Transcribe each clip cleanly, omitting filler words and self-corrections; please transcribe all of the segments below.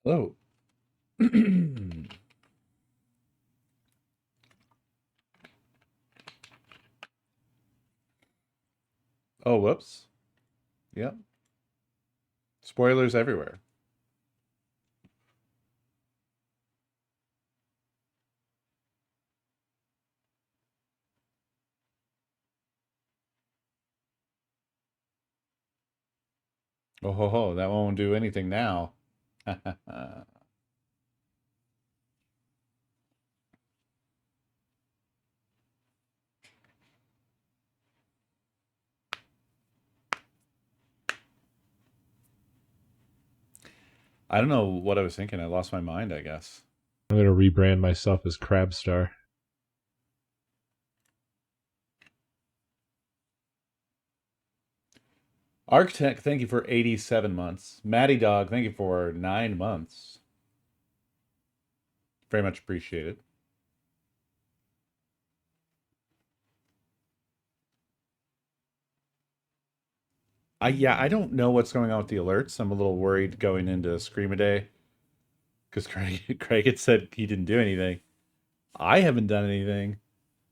Hello. Oh, whoops. Yep. Spoilers everywhere. Oh ho ho, that won't do anything now. I don't know what I was thinking. I lost my mind, I guess. I'm going to rebrand myself as Crabstar. Architect, thank you for 87 months. Matty Dog, thank you for 9 months. Very much appreciated. I don't know what's going on with the alerts. I'm a little worried going into ScreamADay because Craig had said he didn't do anything. I haven't done anything.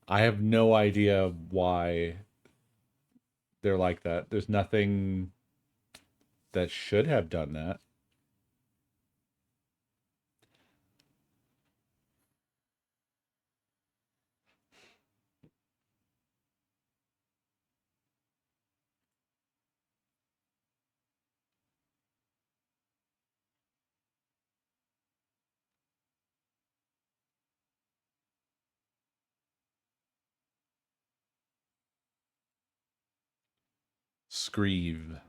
I have no idea why they're like that. There's nothing that should have done that. Screeve.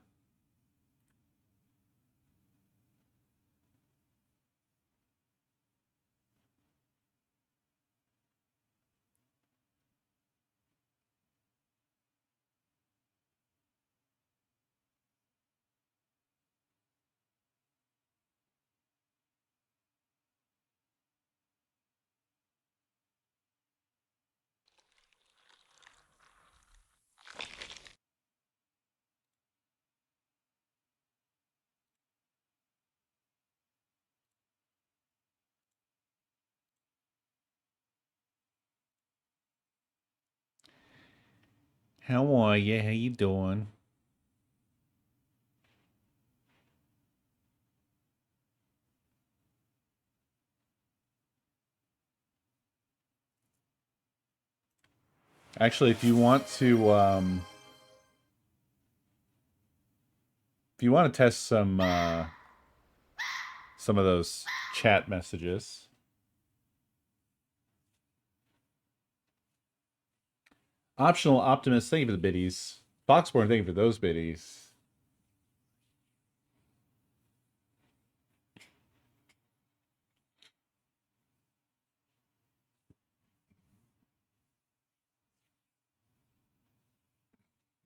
How are you? How you doing? Actually, if you want to test some of those chat messages, optional optimist, thank you for the biddies. Foxborn, thank you for those biddies.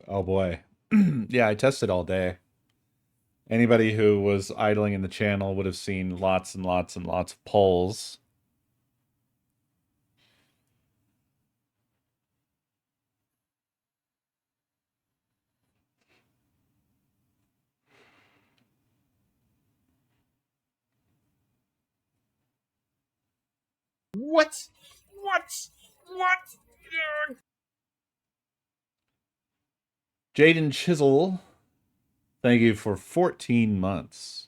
Oh boy, yeah, I tested all day. Anybody who was idling in the channel would have seen lots and lots and lots of polls. What? What? What? Jaden Chisel, thank you for 14 months.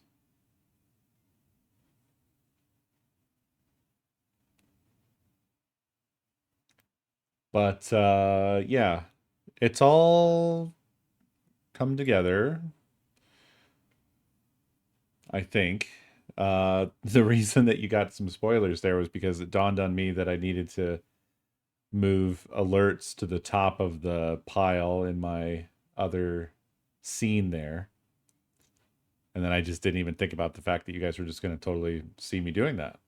But yeah, it's all come together, I think. The reason that you got some spoilers there was because it dawned on me that I needed to move alerts to the top of the pile in my other scene there. And then I just didn't even think about the fact that you guys were just going to totally see me doing that.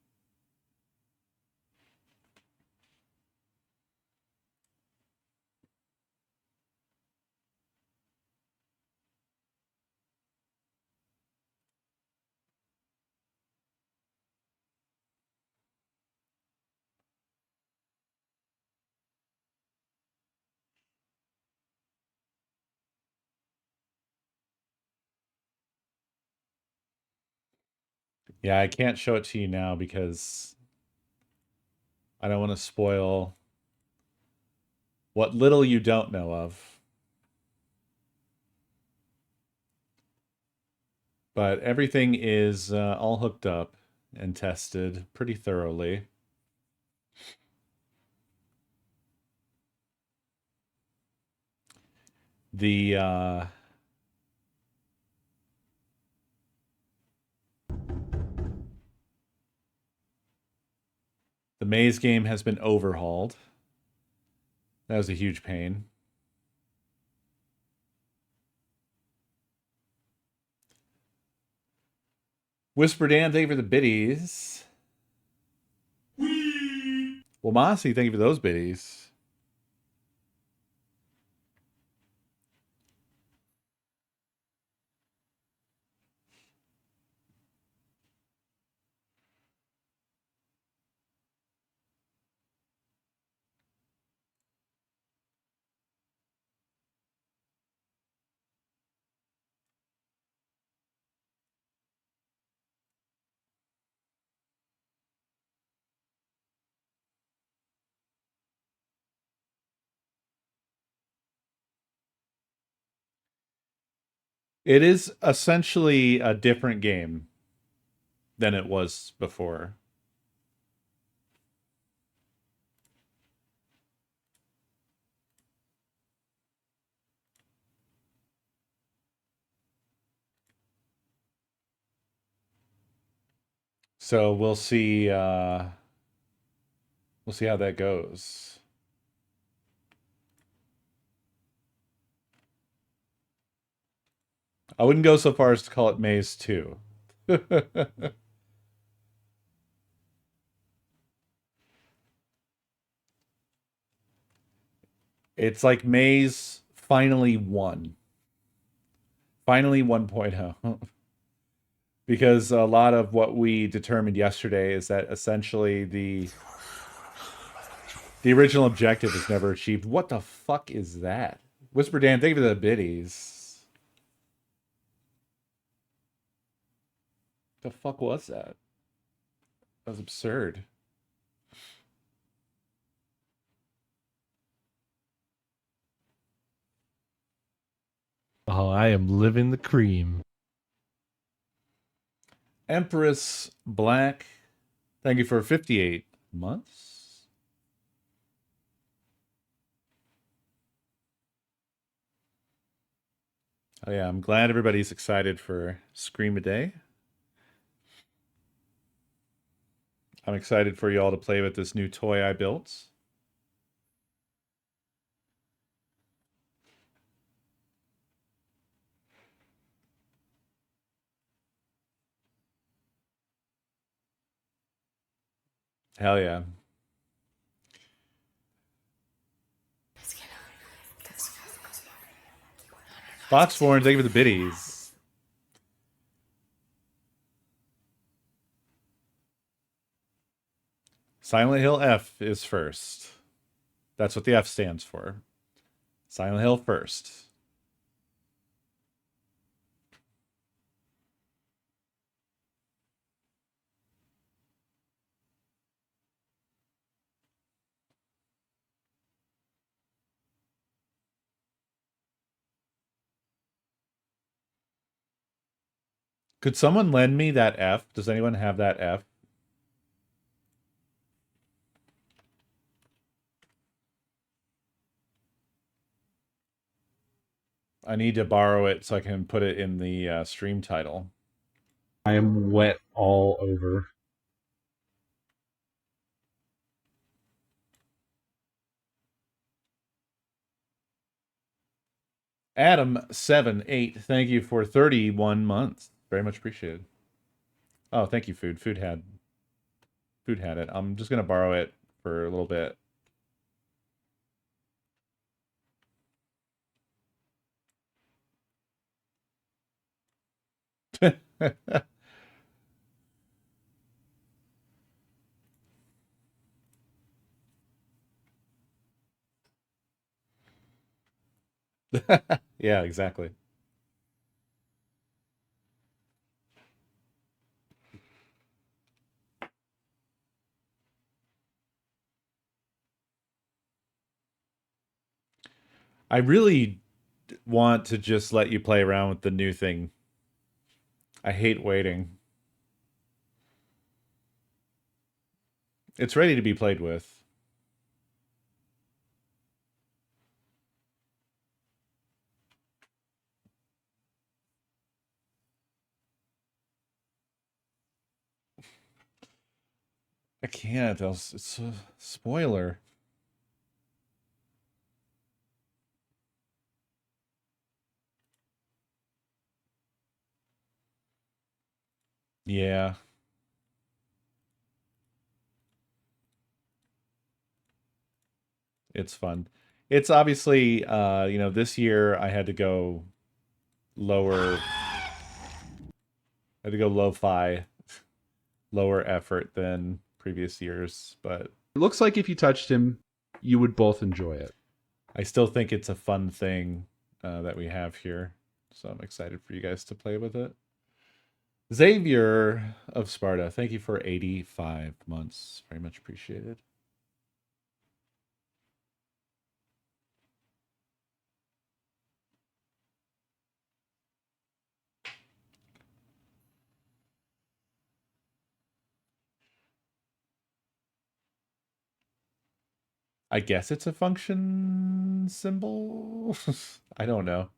Yeah, I can't show it to you now because I don't want to spoil what little you don't know of. But everything is all hooked up and tested pretty thoroughly. The maze game has been overhauled. That was a huge pain. Whisper Dan, thank you for the biddies. Well, Mossy, thank you for those biddies. It is essentially a different game than it was before. So we'll see how that goes. I wouldn't go so far as to call it Maze 2. It's like Maze finally won. Finally 1.0. Because a lot of what we determined yesterday is that essentially the original objective is never achieved. What the fuck is that? Whisper Dan, thank you for the biddies. The fuck was that? That was absurd. Oh, I am living the cream. Empress Black, thank you for 58 months. Oh yeah, I'm glad everybody's excited for ScreamADay. I'm excited for you all to play with this new toy I built. Hell yeah. Foxborn, thank you for the biddies. Silent Hill F is first. That's what the F stands for. Silent Hill first. Could someone lend me that F? Does anyone have that F? I need to borrow it so I can put it in the stream title. I am wet all over. Adam78, thank you for 31 months. Very much appreciated. Oh, thank you, Food. Food had it. I'm just gonna borrow it for a little bit. Yeah, exactly. I really want to just let you play around with the new thing. I hate waiting. It's ready to be played with. I can't. It's a spoiler. Yeah. It's fun. It's obviously, this year I had to go lower. I had to go lo-fi, lower effort than previous years, but It looks like if you touched him, you would both enjoy it. I still think it's a fun thing that we have here. So I'm excited for you guys to play with it. Xavier of Sparta, thank you for 85 months. Very much appreciated. I guess it's a function symbol. I don't know.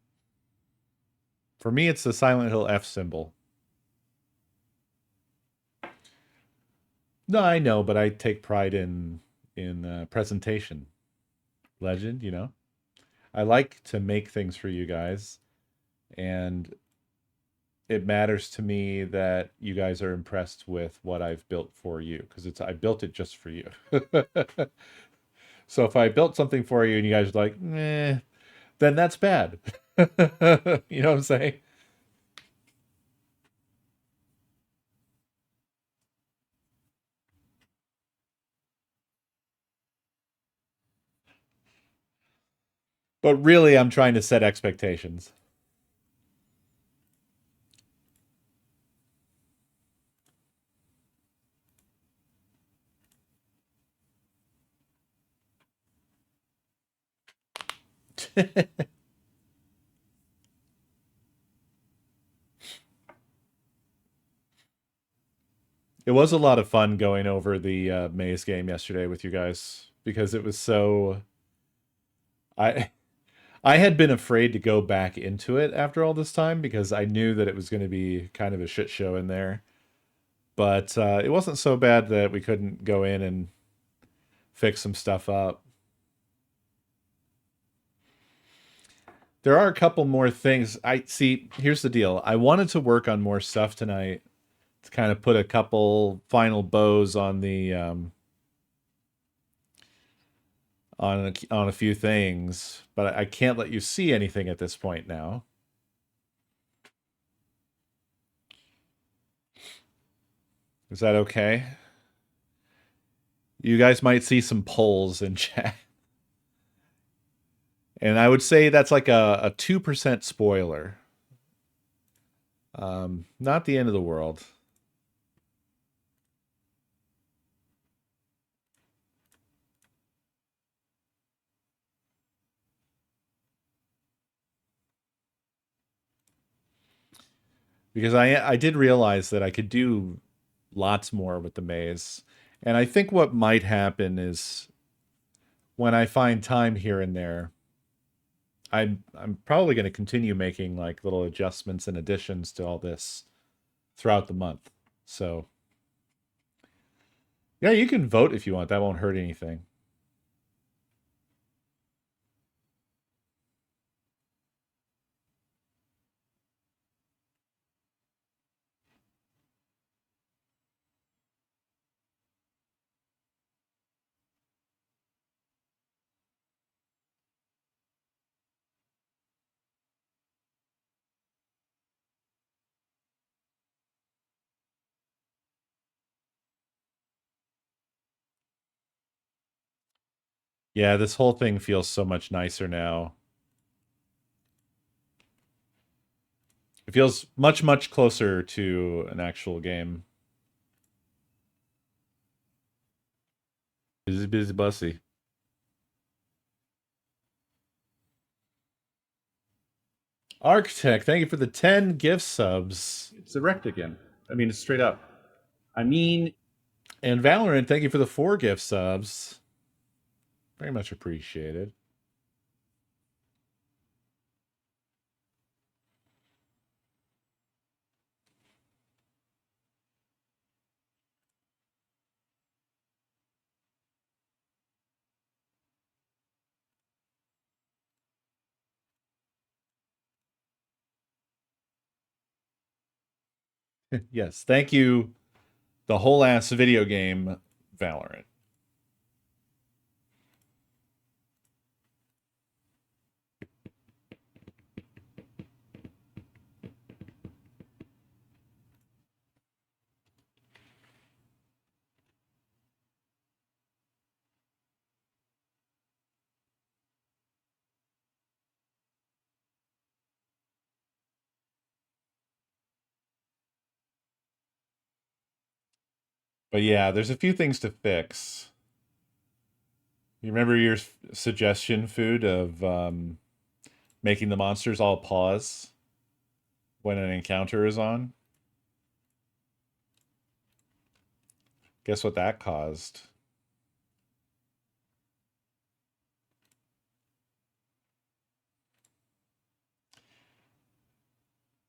For me, it's the Silent Hill F symbol. No, I know, but I take pride in presentation. Legend, you know. I like to make things for you guys, and it matters to me that you guys are impressed with what I've built for you because I built it just for you. So if I built something for you and you guys are like, "Meh," then that's bad. You know what I'm saying? But really, I'm trying to set expectations. It was a lot of fun going over the maze game yesterday with you guys because it was so. I I had been afraid to go back into it after all this time because I knew that it was going to be kind of a shit show in there. But it wasn't so bad that we couldn't go in and fix some stuff up. There are a couple more things. I see. Here's the deal. I wanted to work on more stuff tonight to kind of put a couple final bows on the on a few things, but I can't let you see anything at this point now. Is that okay? You guys might see some polls in chat. And I would say that's like a 2% spoiler. Not the end of the world. Because I did realize that I could do lots more with the maze. And I think what might happen is when I find time here and there, I'm probably going to continue making like little adjustments and additions to all this throughout the month. So yeah, you can vote if you want. That won't hurt anything. Yeah, this whole thing feels so much nicer now. It feels much, much closer to an actual game. Busy, busy, bussy. Architect, thank you for the 10 gift subs. It's erect again. I mean, it's straight up. I mean, And Valorant, thank you for the 4 gift subs. Very much appreciated. Yes, thank you. The whole ass video game, Valorant. But yeah, there's a few things to fix. You remember your suggestion, Food, of making the monsters all pause when an encounter is on? Guess what that caused?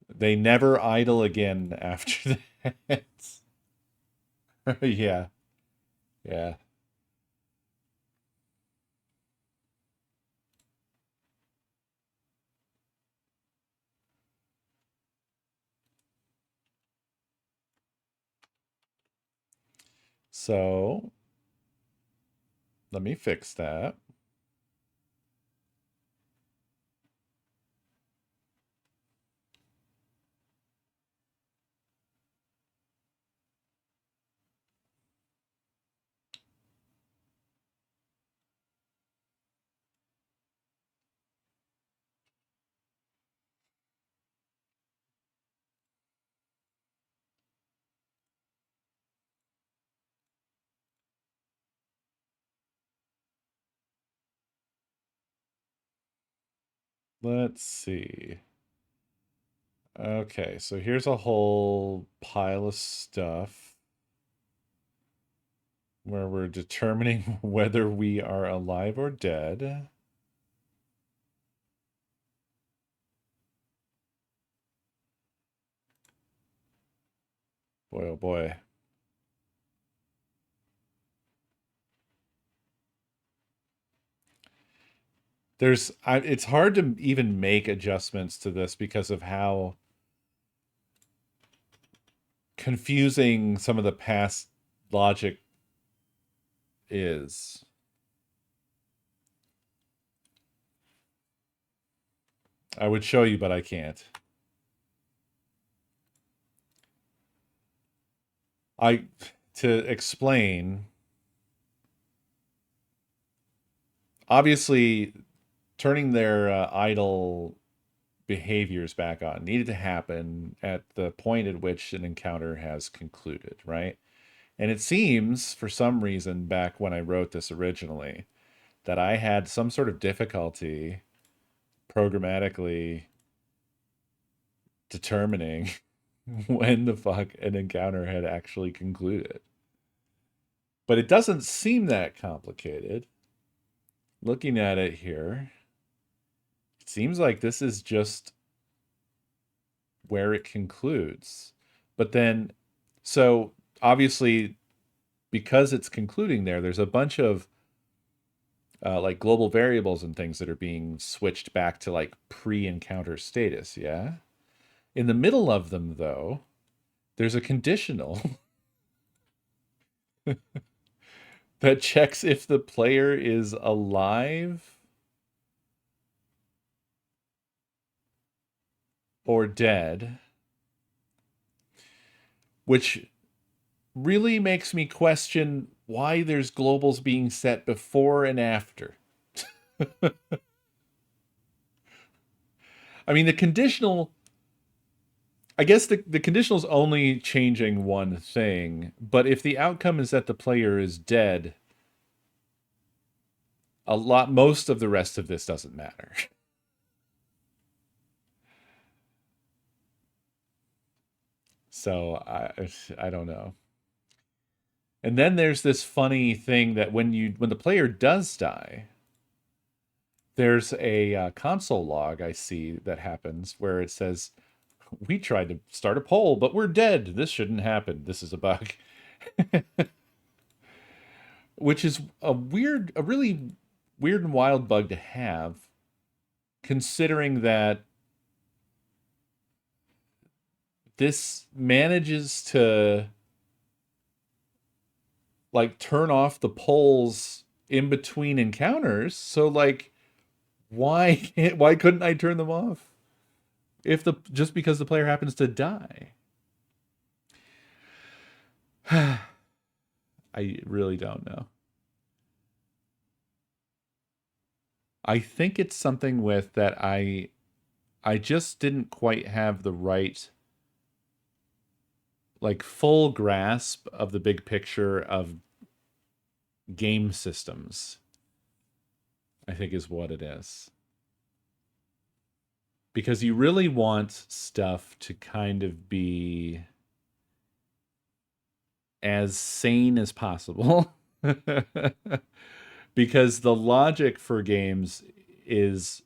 They never idle again after that. Yeah, yeah. So let me fix that. Let's see. Okay, so here's a whole pile of stuff where we're determining whether we are alive or dead. Boy, oh boy. It's hard to even make adjustments to this because of how confusing some of the past logic is. I would show you, but I can't. I to explain, obviously turning their idle behaviors back on needed to happen at the point at which an encounter has concluded, right? And it seems, for some reason, back when I wrote this originally, that I had some sort of difficulty programmatically determining when the fuck an encounter had actually concluded. But it doesn't seem that complicated. Looking at it here, it seems like this is just where it concludes. But then, so obviously, because it's concluding there, there's a bunch of like global variables and things that are being switched back to like pre-encounter status. Yeah. In the middle of them, though, there's a conditional that checks if the player is alive or dead, which really makes me question why there's globals being set before and after. I mean, the conditional, I guess the conditional is only changing one thing, but if the outcome is that the player is dead, most of the rest of this doesn't matter. So I don't know. And then there's this funny thing that when the player does die, there's a console log I see that happens where it says, "We tried to start a poll, but we're dead. This shouldn't happen. This is a bug." Which is a really weird and wild bug to have, considering that this manages to like turn off the polls in between encounters. So like, why couldn't I turn them off if the just because the player happens to die? I really don't know. I think it's something with that I just didn't quite have the right like full grasp of the big picture of game systems, I think is what it is. Because you really want stuff to kind of be as sane as possible. Because the logic for games is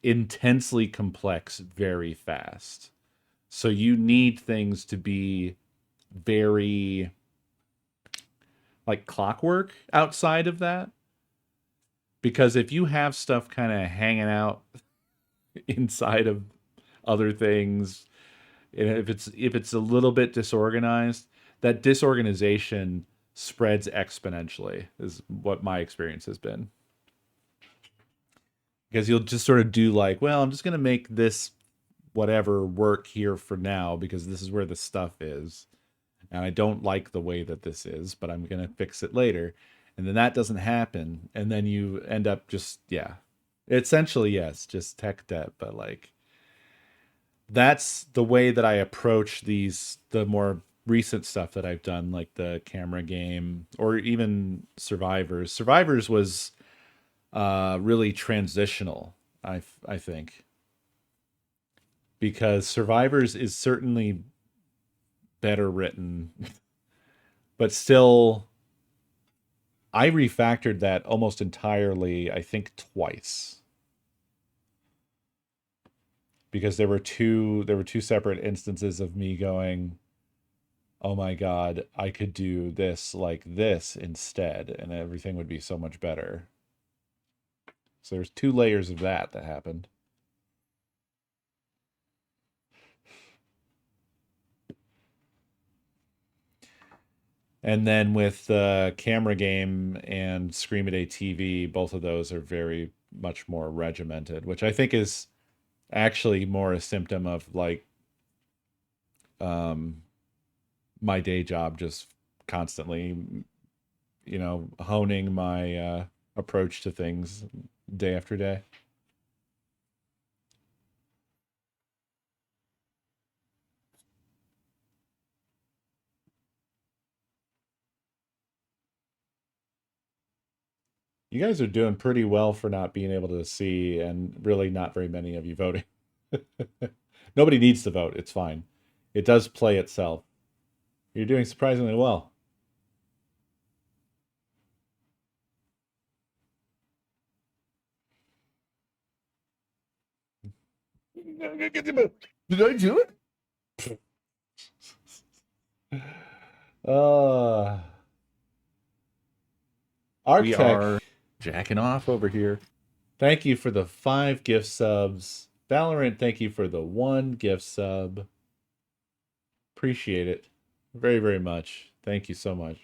intensely complex very fast. So you need things to be very like clockwork outside of that. Because if you have stuff kind of hanging out inside of other things, and if it's a little bit disorganized, that disorganization spreads exponentially is what my experience has been. Because you'll just sort of do like, well, I'm just going to make this whatever work here for now because this is where the stuff is. And I don't like the way that this is, but I'm going to fix it later. And then that doesn't happen. And then you end up just, yeah. Essentially, yes, just tech debt. But like, that's the way that I approach the more recent stuff that I've done, like the camera game or even Survivors. Survivors was really transitional, I think. Because Survivors is certainly better written, but still I refactored that almost entirely, I think twice. Because there were two separate instances of me going, "Oh my god, I could do this like this instead and everything would be so much better." So there's two layers of that happened. And then with the camera game and ScreamADay TV, both of those are very much more regimented, which I think is actually more a symptom of like um my day job just constantly, honing my approach to things day after day. You guys are doing pretty well for not being able to see, and really not very many of you voting. Nobody needs to vote. It's fine. It does play itself. You're doing surprisingly well. Did I do it? Uh, we are jacking off over here. Thank you for the 5 gift subs. Valorant, thank you for the 1 gift sub. Appreciate it very, very much. Thank you so much.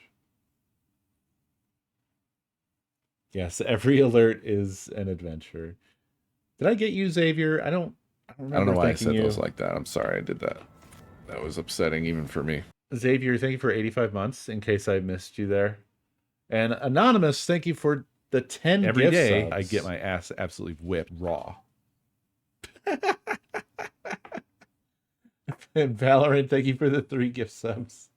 Yes, every alert is an adventure. Did I get you, Xavier? I don't I don't remember know why I thanking said you. those like that. I'm sorry I did that. That was upsetting even for me. Xavier, thank you for 85 months in case I missed you there. And Anonymous, thank you for the 10 Every gift day, subs. I get my ass absolutely whipped raw. And Valorant, thank you for the 3 gift subs.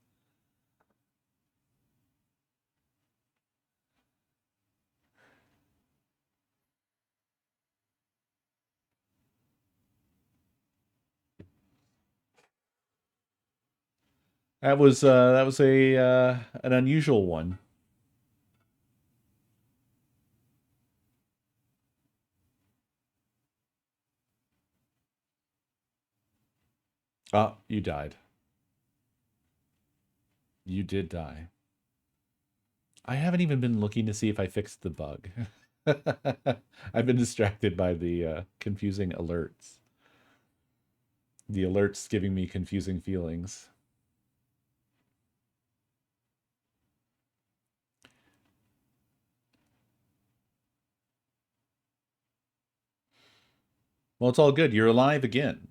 That was a an unusual one. Oh, you died. You did die. I haven't even been looking to see if I fixed the bug. I've been distracted by the confusing alerts. The alerts giving me confusing feelings. Well, it's all good. You're alive again.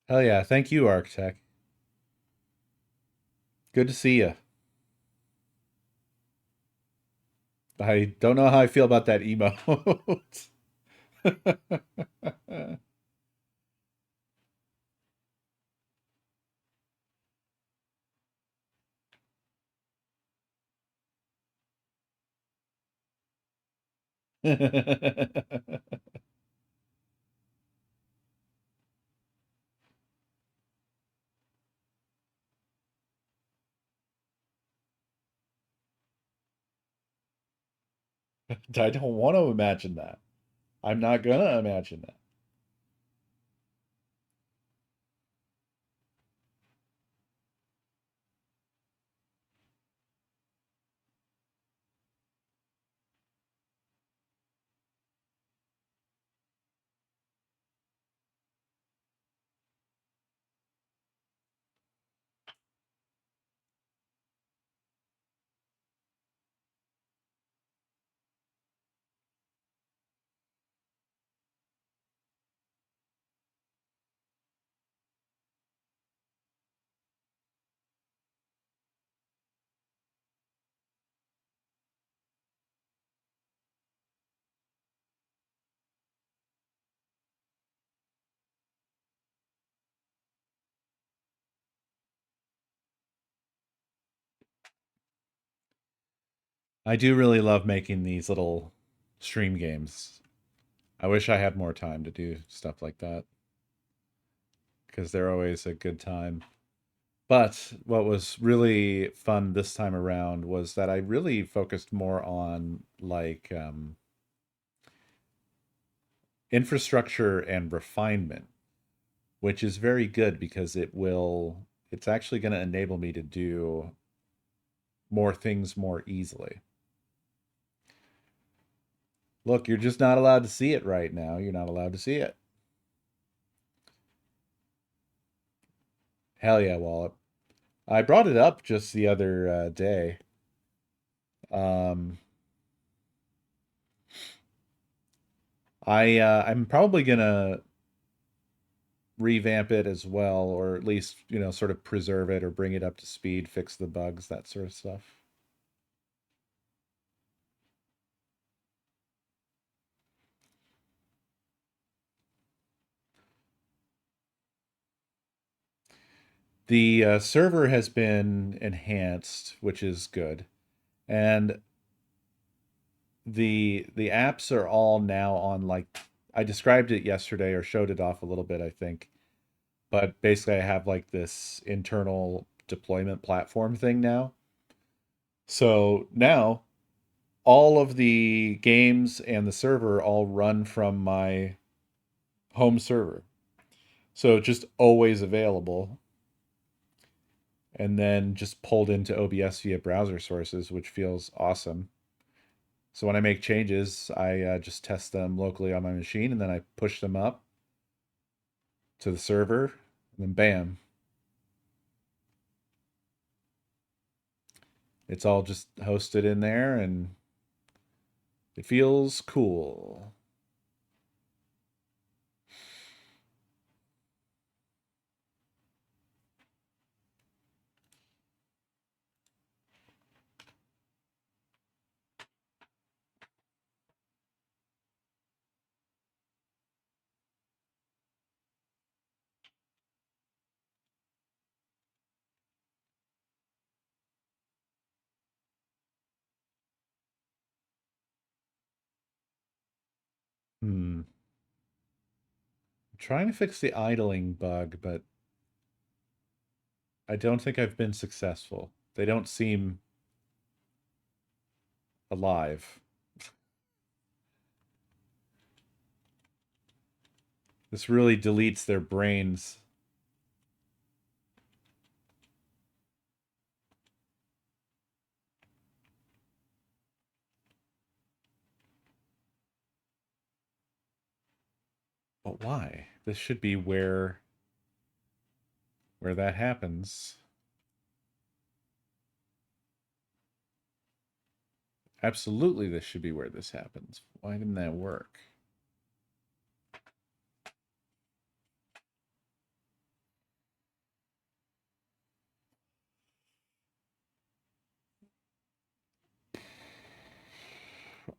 Hell yeah. Thank you, Architect. Good to see you. I don't know how I feel about that emote. I don't want to imagine that. I'm not gonna imagine that. I do really love making these little stream games. I wish I had more time to do stuff like that because they're always a good time. But what was really fun this time around was that I really focused more on like infrastructure and refinement, which is very good because it's actually going to enable me to do more things more easily. Look, you're just not allowed to see it right now. You're not allowed to see it. Hell yeah, Wallop. I brought it up just the other day. Um, I'm probably gonna revamp it as well, or at least sort of preserve it or bring it up to speed, fix the bugs, that sort of stuff. The server has been enhanced, which is good, and the apps are all now on like I described it yesterday or showed it off a little bit, I think. But basically, I have like this internal deployment platform thing now. So now all of the games and the server all run from my home server. So just always available and then just pulled into OBS via browser sources, which feels awesome. So when I make changes, I just test them locally on my machine and then I push them up to the server and then bam, it's all just hosted in there and it feels cool. I'm trying to fix the idling bug, but I don't think I've been successful. They don't seem alive. This really deletes their brains. But why? This should be where that happens. Absolutely, this should be where this happens. Why didn't that work?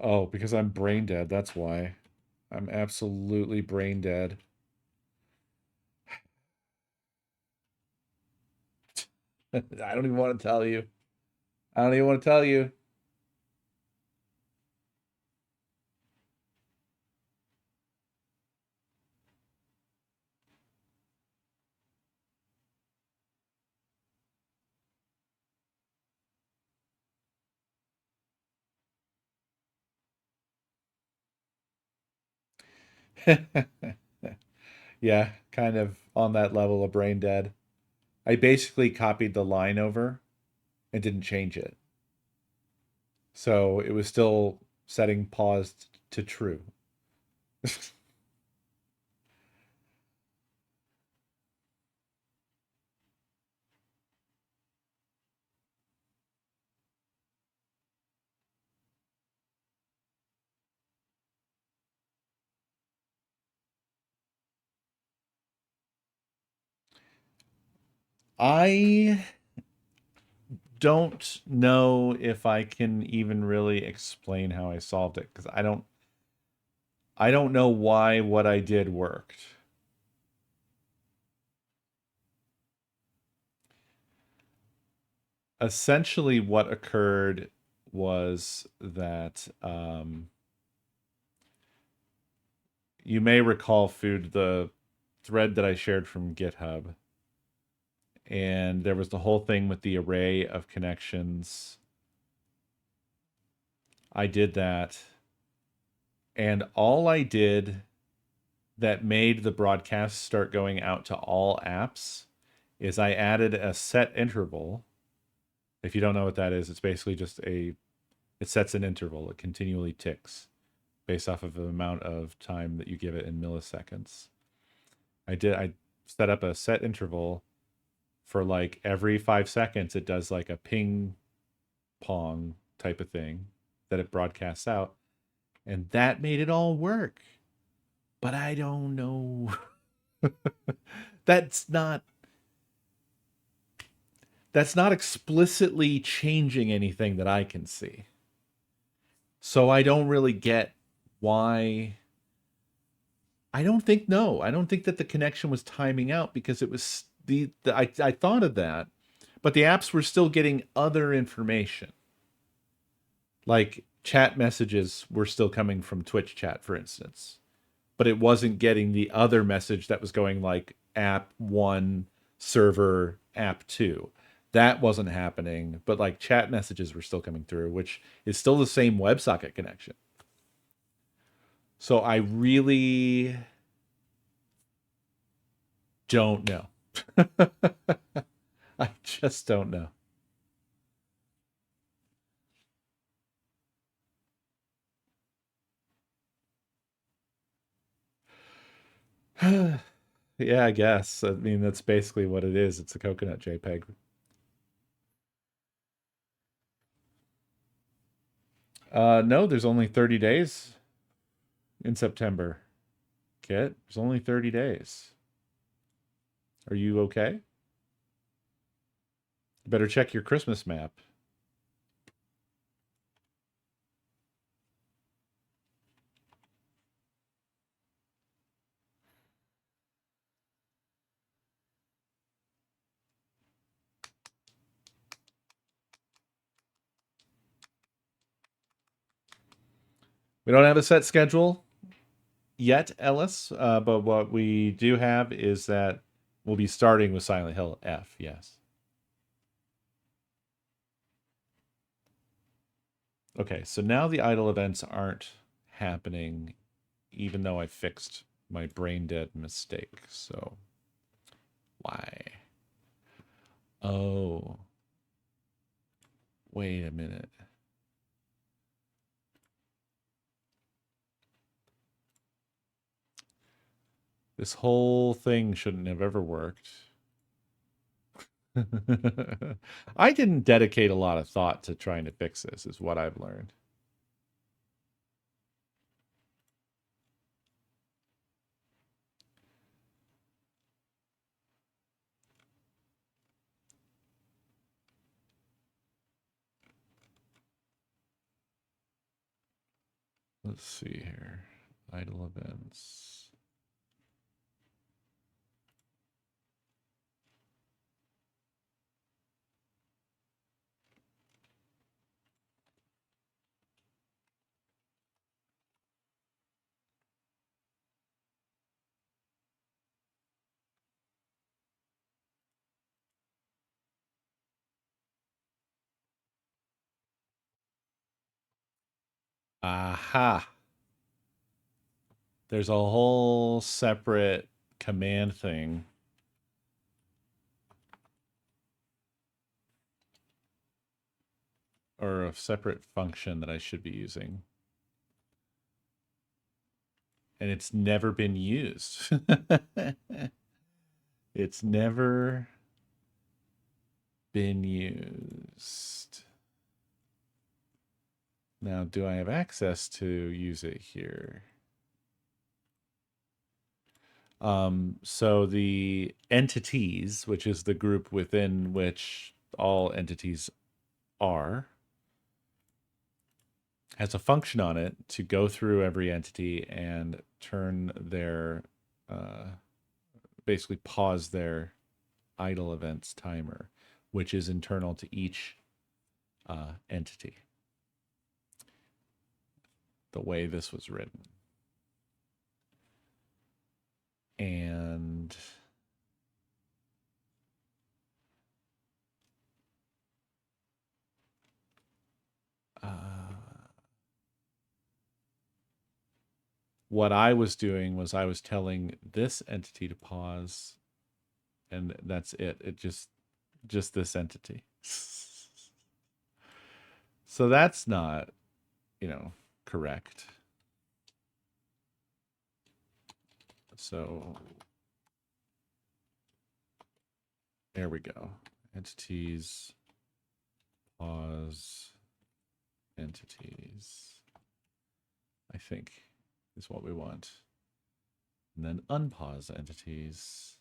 Oh, because I'm brain dead. That's why. I'm absolutely brain dead. I don't even want to tell you. I don't even want to tell you. Yeah, kind of on that level of brain dead. I basically copied the line over and didn't change it. So it was still setting paused to true. I don't know if I can even really explain how I solved it because I don't know why what I did worked. Essentially what occurred was that you may recall food the thread that I shared from GitHub, and there was the whole thing with the array of connections. I did that, and all I did that made the broadcast start going out to all apps is I added a set interval. If you don't know what that is, it's basically just it sets an interval. It continually ticks based off of the amount of time that you give it in milliseconds. I set up a set interval for like every 5 seconds it does like a ping pong type of thing that it broadcasts out, and that made it all work. But I don't know. that's not that's not explicitly changing anything that I can see. So I don't really get why. I don't think no. I don't think that the connection was timing out because it was I thought of that, but the apps were still getting other information. Like chat messages were still coming from Twitch chat, for instance, but it wasn't getting the other message that was going like app 1 server app 2. That wasn't happening, but like chat messages were still coming through, which is still the same WebSocket connection. So I really don't know. I just don't know. Yeah, I guess. I mean, that's basically what it is. It's a coconut JPEG. No, there's only 30 days in September. Kit, there's only 30 days. Are you okay? You better check your Christmas map. We don't have a set schedule. yet, Ellis, but what we do have is that we'll be starting with Silent Hill F, yes. Okay, so now the idle events aren't happening, even though I fixed my brain dead mistake. So, why? Oh, wait a minute. This whole thing shouldn't have ever worked. I didn't dedicate a lot of thought to trying to fix this, is what I've learned. Let's see here. Idle events. Aha. There's a whole separate command thing. Or a separate function that I should be using. And it's never been used. It's never been used. Now, do I have access to use it here? So the entities, which is the group within which all entities are, has a function on it to go through every entity and turn their, basically pause their idle events timer, which is internal to each entity. The way this was written. And what I was doing was I was telling this entity to pause, and that's it. It just this entity. So that's not, correct. So there we go. Entities, pause, entities, I think is what we want. And then unpause entities.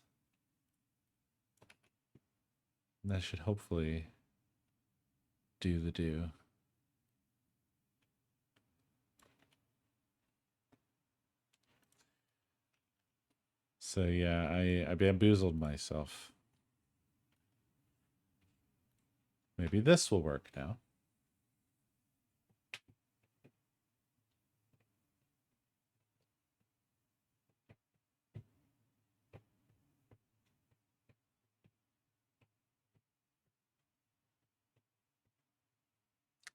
And that should hopefully do the do. So yeah, I bamboozled myself. Maybe this will work now.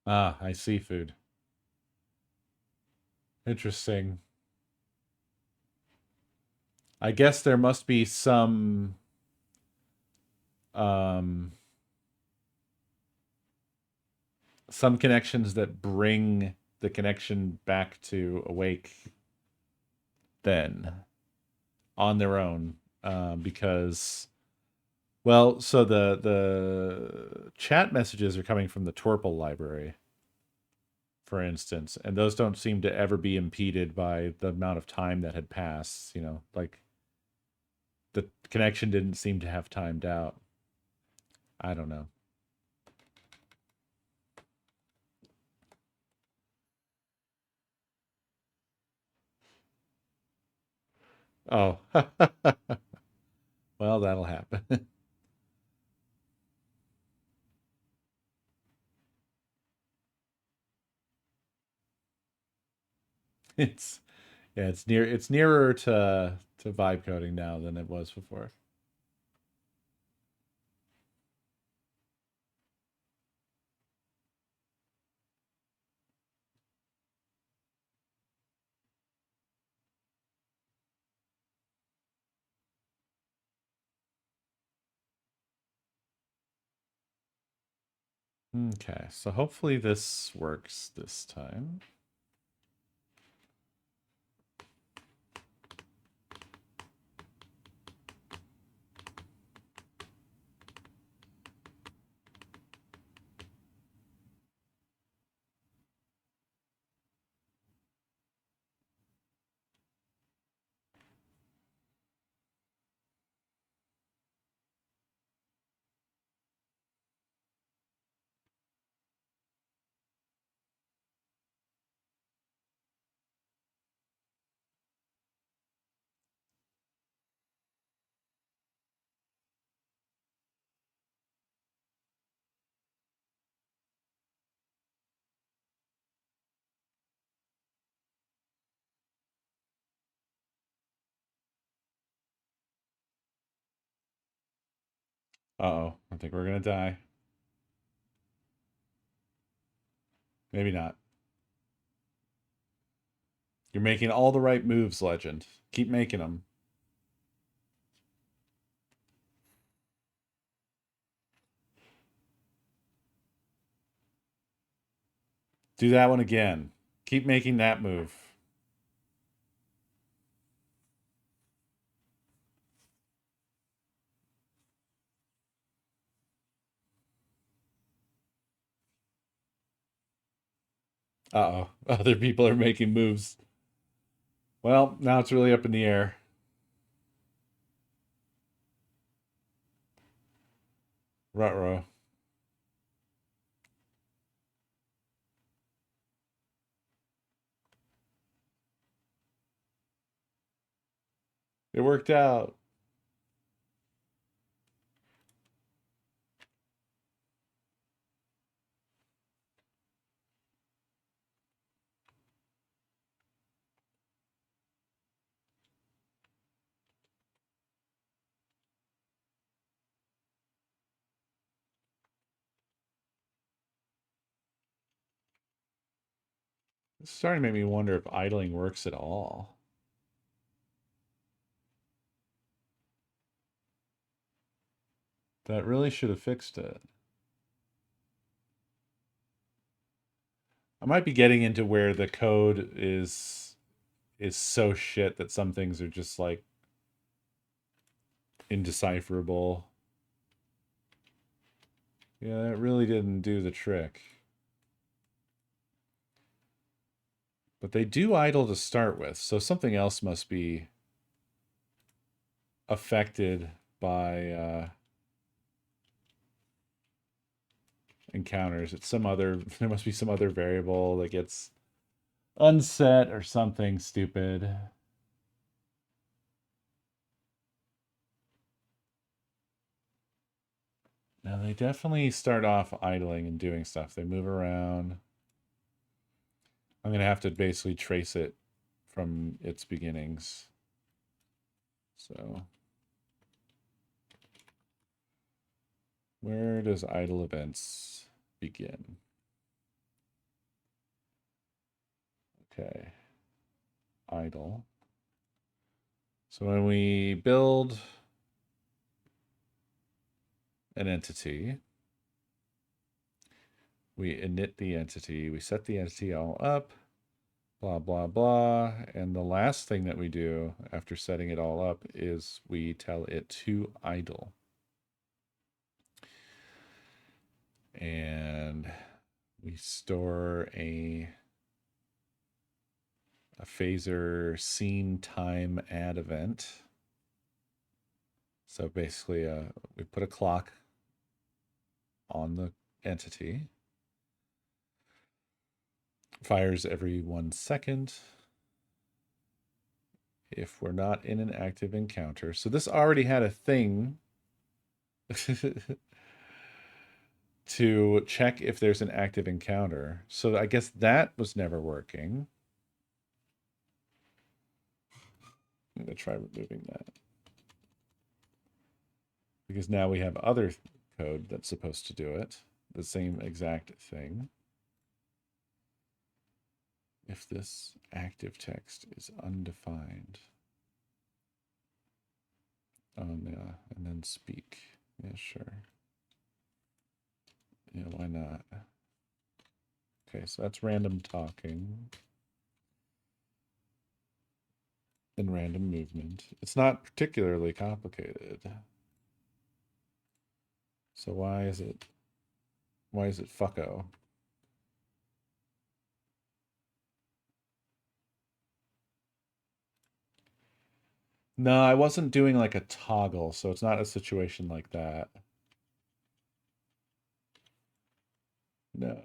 Ah, I see food. Interesting. I guess there must be some connections that bring the connection back to awake then on their own, because well, so the chat messages are coming from the Torpal library, for instance, and those don't seem to ever be impeded by the amount of time that had passed, like the connection didn't seem to have timed out. I don't know. Oh. Well, that'll happen. It's Yeah, it's nearer to vibe coding now than it was before. Okay, so hopefully this works this time. Uh-oh, I think we're gonna die. Maybe not. You're making all the right moves, Legend. Keep making them. Do that one again. Keep making that move. Uh-oh. Other people are making moves. Well, now it's really up in the air. Ruh-roh. It worked out. It's starting to make me wonder if idling works at all. That really should have fixed it. I might be getting into where the code is so shit that some things are just like indecipherable. Yeah, that really didn't do the trick. But they do idle to start with, so something else must be affected by encounters. It's some other, there must be some other variable that gets unset or something stupid. Now they definitely start off idling and doing stuff. They move around. I'm gonna have to basically trace it from its beginnings. So where does idle events begin? Okay. Idle. So when we build an entity, we init the entity, we set the entity all up, blah, blah, blah. And the last thing that we do after setting it all up is we tell it to idle. And we store a phaser scene time add event. So basically, we put a clock on the entity. Fires every 1 second if we're not in an active encounter. So this already had a thing to check if there's an active encounter. So I guess that was never working. going to try removing that. Because now we have other code that's supposed to do it. The same exact thing. If this active text is undefined. Oh, yeah, and then speak. Yeah, sure. Yeah, why not? Okay, so that's random talking. And random movement. It's not particularly complicated. So why is it fucko? No, I wasn't doing like a toggle, so it's not a situation like that. No.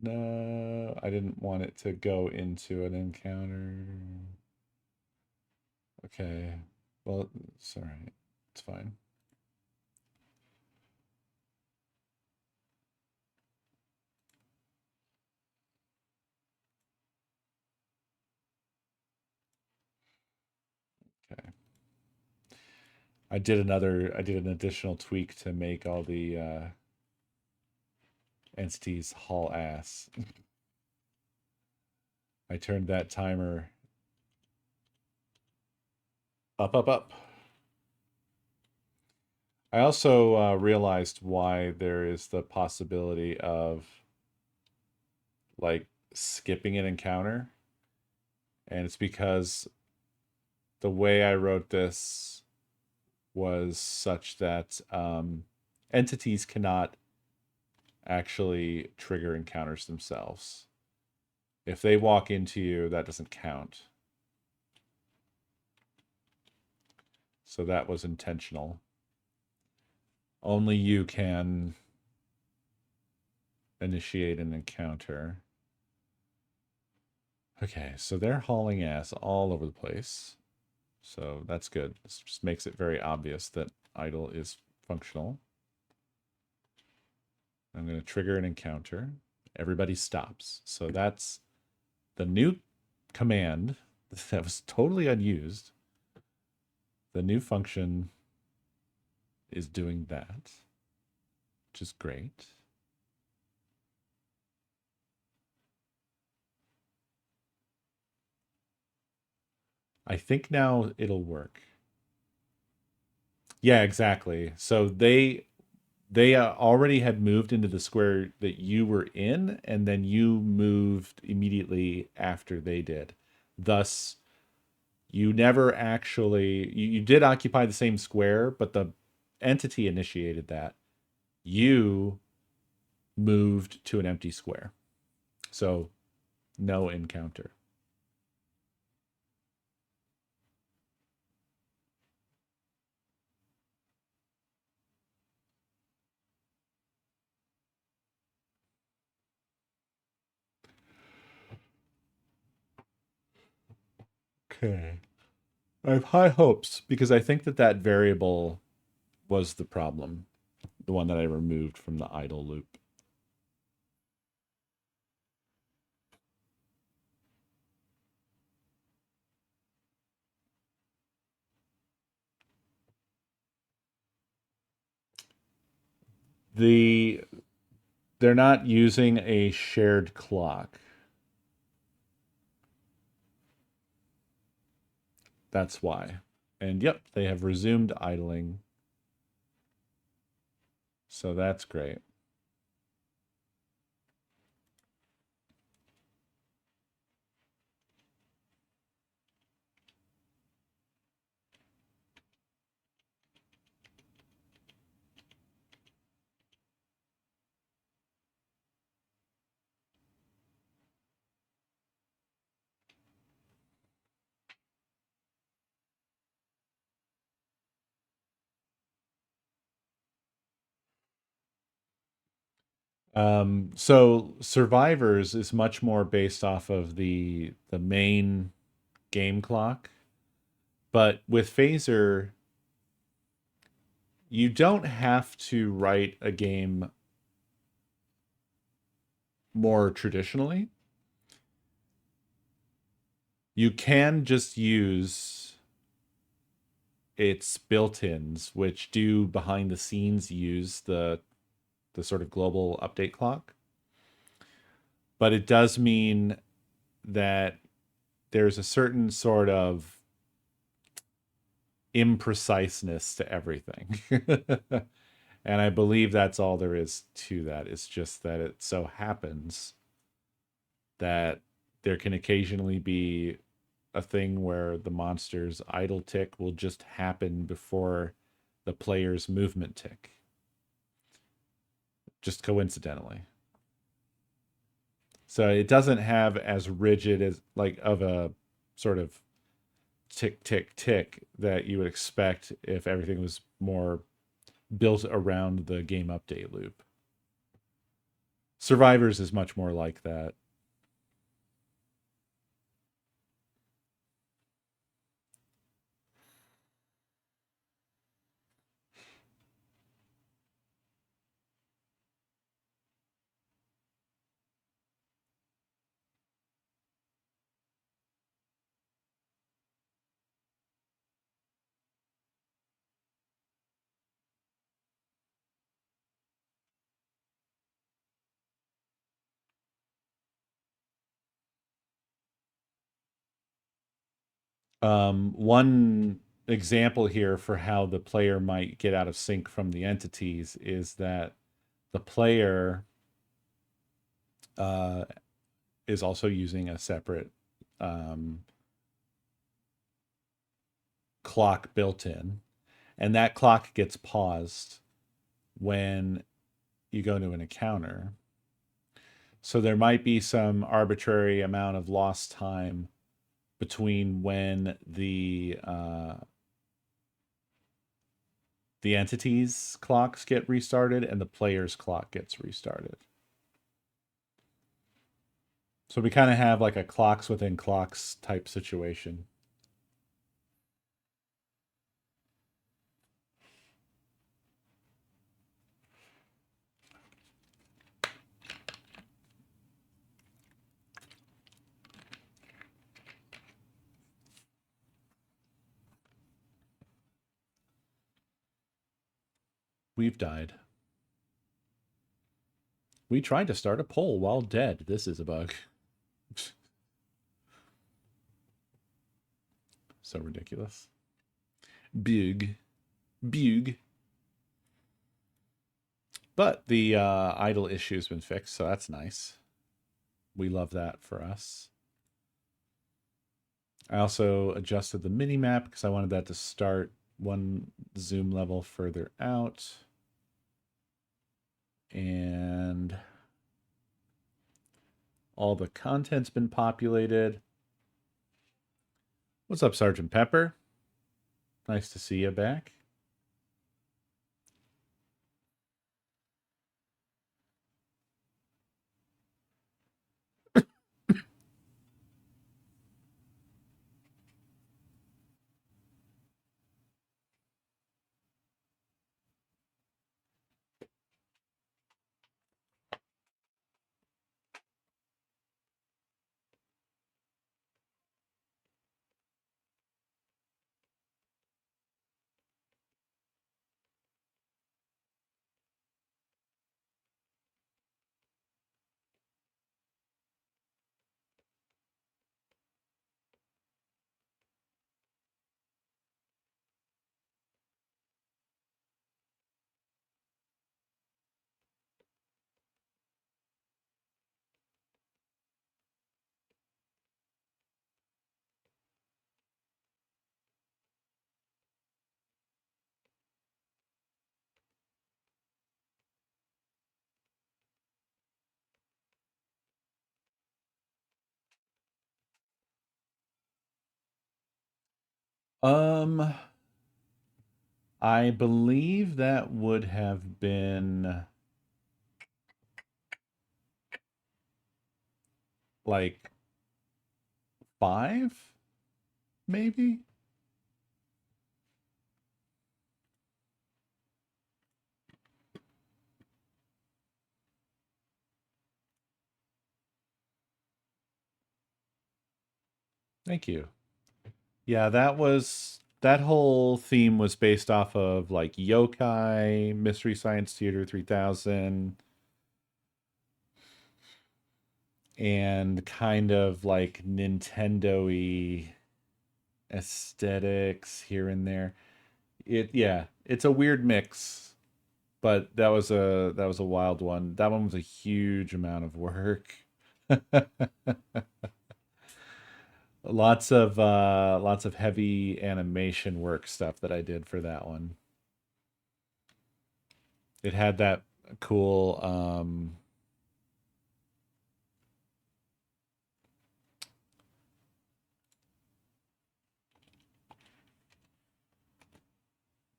No, I didn't want it to go into an encounter. Okay. Well, it's all right. It's fine. Okay. I did an additional tweak to make all the entities haul ass. I turned that timer up. I also realized why there is the possibility of like skipping an encounter. And it's because the way I wrote this was such that entities cannot actually trigger encounters themselves. If they walk into you, that doesn't count. So that was intentional. Only you can initiate an encounter. Okay, so they're hauling ass all over the place. So that's good. This just makes it very obvious that idle is functional. I'm going to trigger an encounter. Everybody stops. So that's the new command that was totally unused. The new function is doing that, which is great. I think now it'll work. Yeah, exactly. So they already had moved into the square that you were in, and then you moved immediately after they did. Thus, you never actually you did occupy the same square, but the entity initiated that. You moved to an empty square. So no encounter. Okay. I have high hopes because I think that variable was the problem, the one that I removed from the idle loop. They're not using a shared clock. That's why. And yep, they have resumed idling. So that's great. So Survivors is much more based off of the main game clock. But with Phaser, you don't have to write a game more traditionally. You can just use its built-ins, which do behind the scenes use the sort of global update clock. But it does mean that there's a certain sort of impreciseness to everything. And I believe that's all there is to that. It's just that it so happens that there can occasionally be a thing where the monster's idle tick will just happen before the player's movement tick. Just coincidentally. So it doesn't have as rigid as like of a sort of tick tick tick that you would expect if everything was more built around the game update loop. Survivors is much more like that. One example here for how the player might get out of sync from the entities is that the player uh, is also using a separate clock built in, and that clock gets paused when you go to an encounter. So there might be some arbitrary amount of lost time between when the entities clocks get restarted and the player's clock gets restarted. So we kind of have like a clocks within clocks type situation. We've died. We tried to start a poll while dead. This is a bug. So ridiculous. Bug. Bug. But the idle issue has been fixed, so that's nice. We love that for us. I also adjusted the mini map because I wanted that to start one zoom level further out. And all the content's been populated. What's up, Sergeant Pepper? Nice to see you back. I believe that would have been like 5, maybe. Thank you. Yeah, that whole theme was based off of like Yokai, Mystery Science Theater 3000, and kind of like Nintendo-y aesthetics here and there. It's a weird mix, but that was a wild one. That one was a huge amount of work. Lots of heavy animation work stuff that I did for that one. It had that cool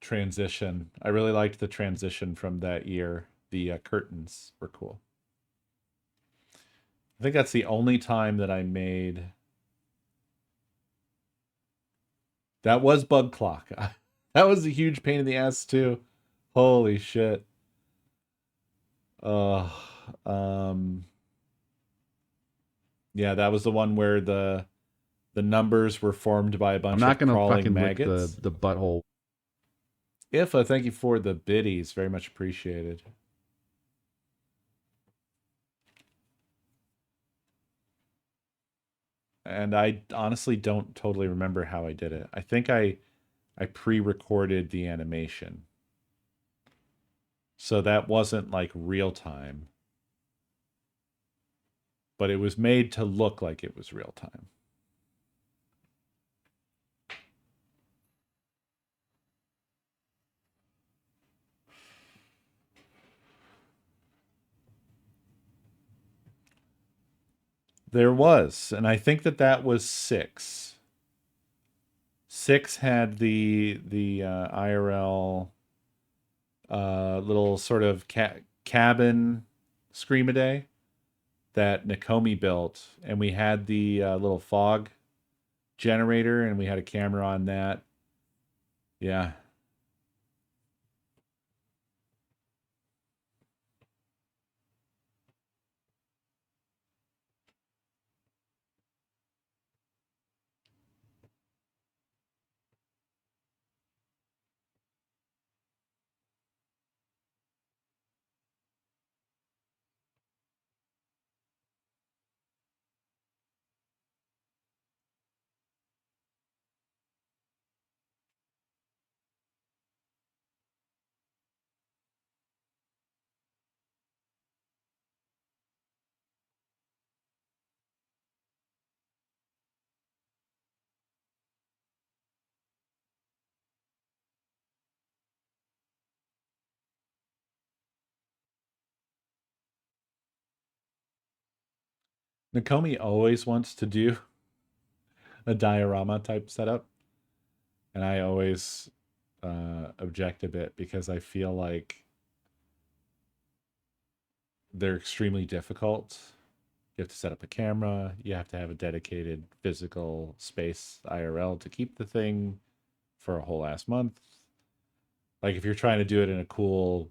transition. I really liked the transition from that year. The curtains were cool. I think that's the only time that I made. That was Bug Clock. That was a huge pain in the ass too. Holy shit. Uh, um, yeah, that was the one where the numbers were formed by a I'm bunch not of gonna crawling fucking lick maggots. the butthole. Ifa, thank you for the biddies. Very much appreciated. And I honestly don't totally remember how I did it. I think I pre-recorded the animation. So that wasn't like real time, but it was made to look like it was real time. There was, and I think that was 6. 6 had the IRL little sort of cabin ScreamADay that Nakomi built, and we had the little fog generator, and we had a camera on that. Yeah. Nakomi always wants to do a diorama type setup, and I always object a bit because I feel like they're extremely difficult. You have to set up a camera, you have to have a dedicated physical space IRL to keep the thing for a whole ass month. Like if you're trying to do it in a cool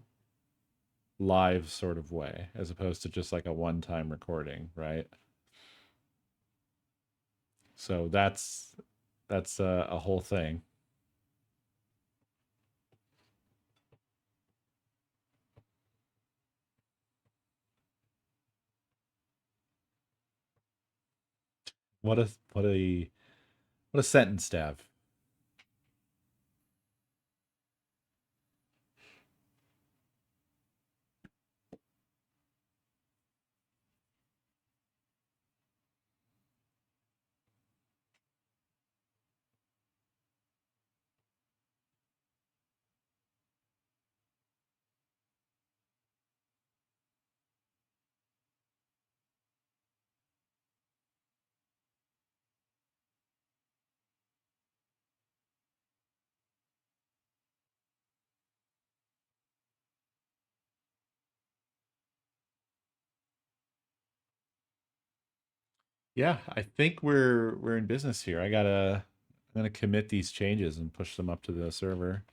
live sort of way as opposed to just like a one-time recording, right? So that's a whole thing. What a what a what a sentence, Stav. Yeah, I think we're in business here. I'm gonna commit these changes and push them up to the server.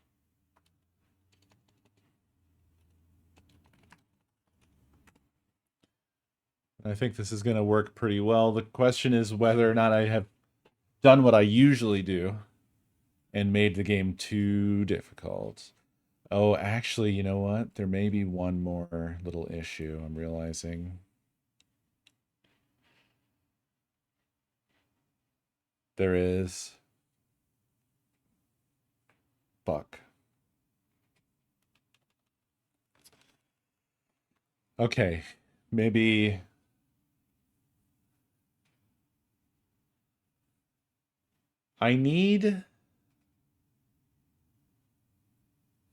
I think this is gonna work pretty well. The question is whether or not I have done what I usually do and made the game too difficult. Oh, actually, you know what? There may be one more little issue I'm realizing. There is. Fuck. Okay, maybe I need.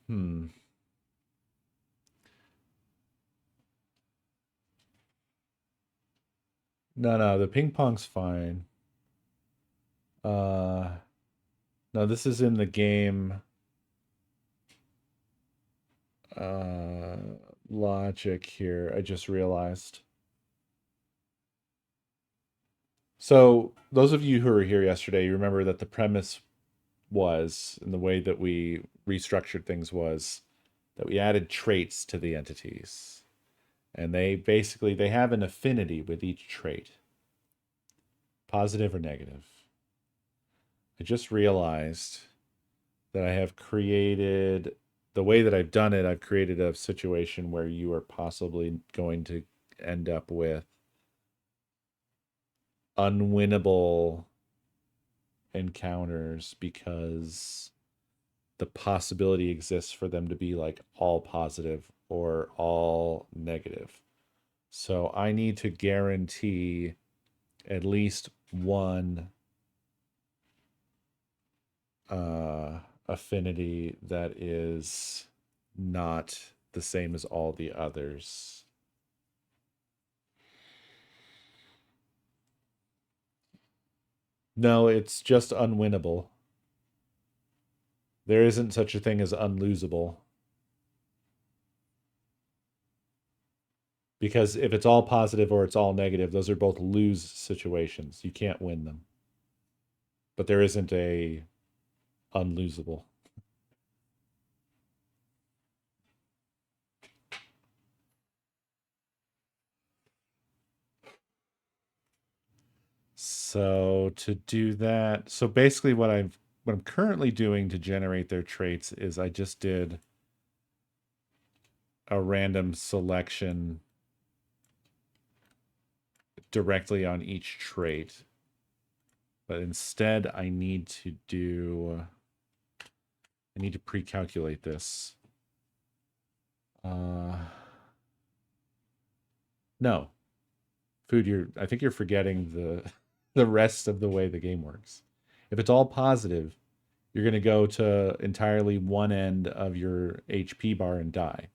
Hmm. No, the ping pong's fine. Uh, no, this is in the game. Uh, logic here. I just realized. So, those of you who were here yesterday, you remember that the premise was, and the way that we restructured things was that we added traits to the entities. And they have an affinity with each trait, positive or negative. I just realized that I have created the way that I've done it, I've created a situation where you are possibly going to end up with unwinnable encounters because the possibility exists for them to be like all positive or all negative. So I need to guarantee at least one affinity that is not the same as all the others. No, it's just unwinnable. There isn't such a thing as unlosable. Because if it's all positive or it's all negative, those are both lose situations. You can't win them. But there isn't a unlosable. So to do that, so basically what I'm currently doing to generate their traits is I just did a random selection directly on each trait. But instead I need to pre-calculate this. No. Food, I think you're forgetting the rest of the way the game works. If it's all positive, you're going to go to entirely one end of your HP bar and die.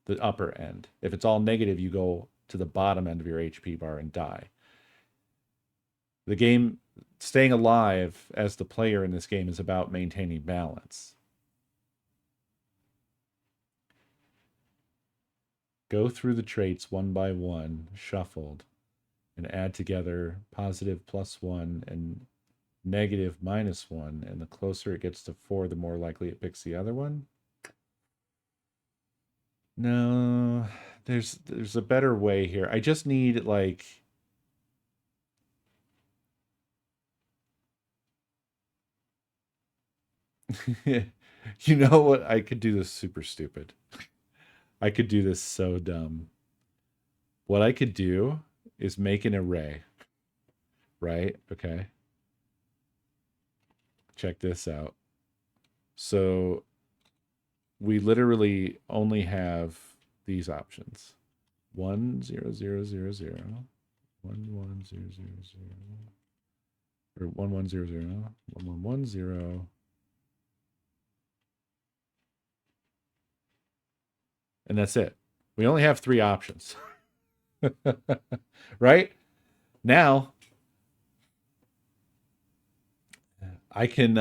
The upper end. If it's all negative, you go to the bottom end of your HP bar and die. The game, staying alive as the player in this game is about maintaining balance. Go through the traits one by one, shuffled, and add together positive +1 and negative -1. And the closer it gets to 4, the more likely it picks the other one. No, there's a better way here. I just need like you know what? I could do this super stupid. I could do this so dumb. What I could do is make an array, right? Okay. Check this out. So we literally only have these options. 1 0 0 0 0 1 1 0 0 0 or 1 1 0 0 1 1 1 0. And that's it. We only have 3 options. Right? Now I can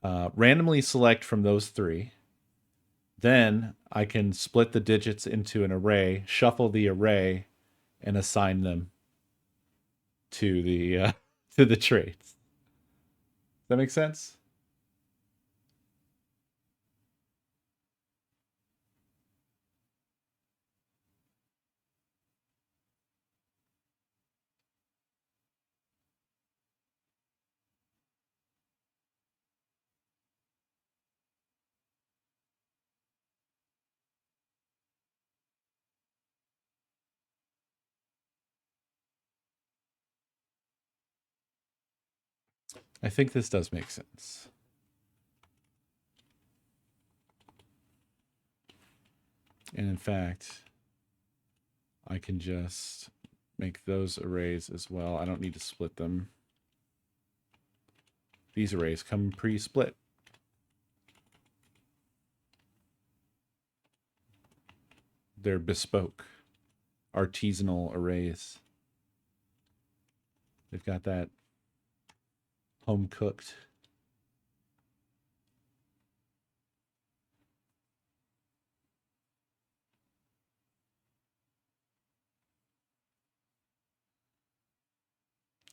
randomly select from those 3. Then I can split the digits into an array, shuffle the array, and assign them to the to the traits. Does that make sense? I think this does make sense. And in fact, I can just make those arrays as well. I don't need to split them. These arrays come pre-split. They're bespoke, artisanal arrays. They've got that home cooked.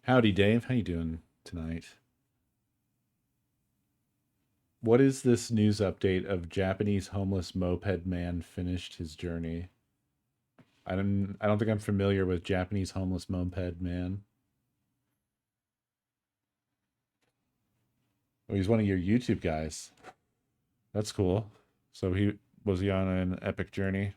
Howdy, Dave. How you doing tonight? What is this news update of Japanese homeless moped man finished his journey? I don't think I'm familiar with Japanese homeless moped man. Oh, he's one of your YouTube guys. That's cool. So was he on an epic journey?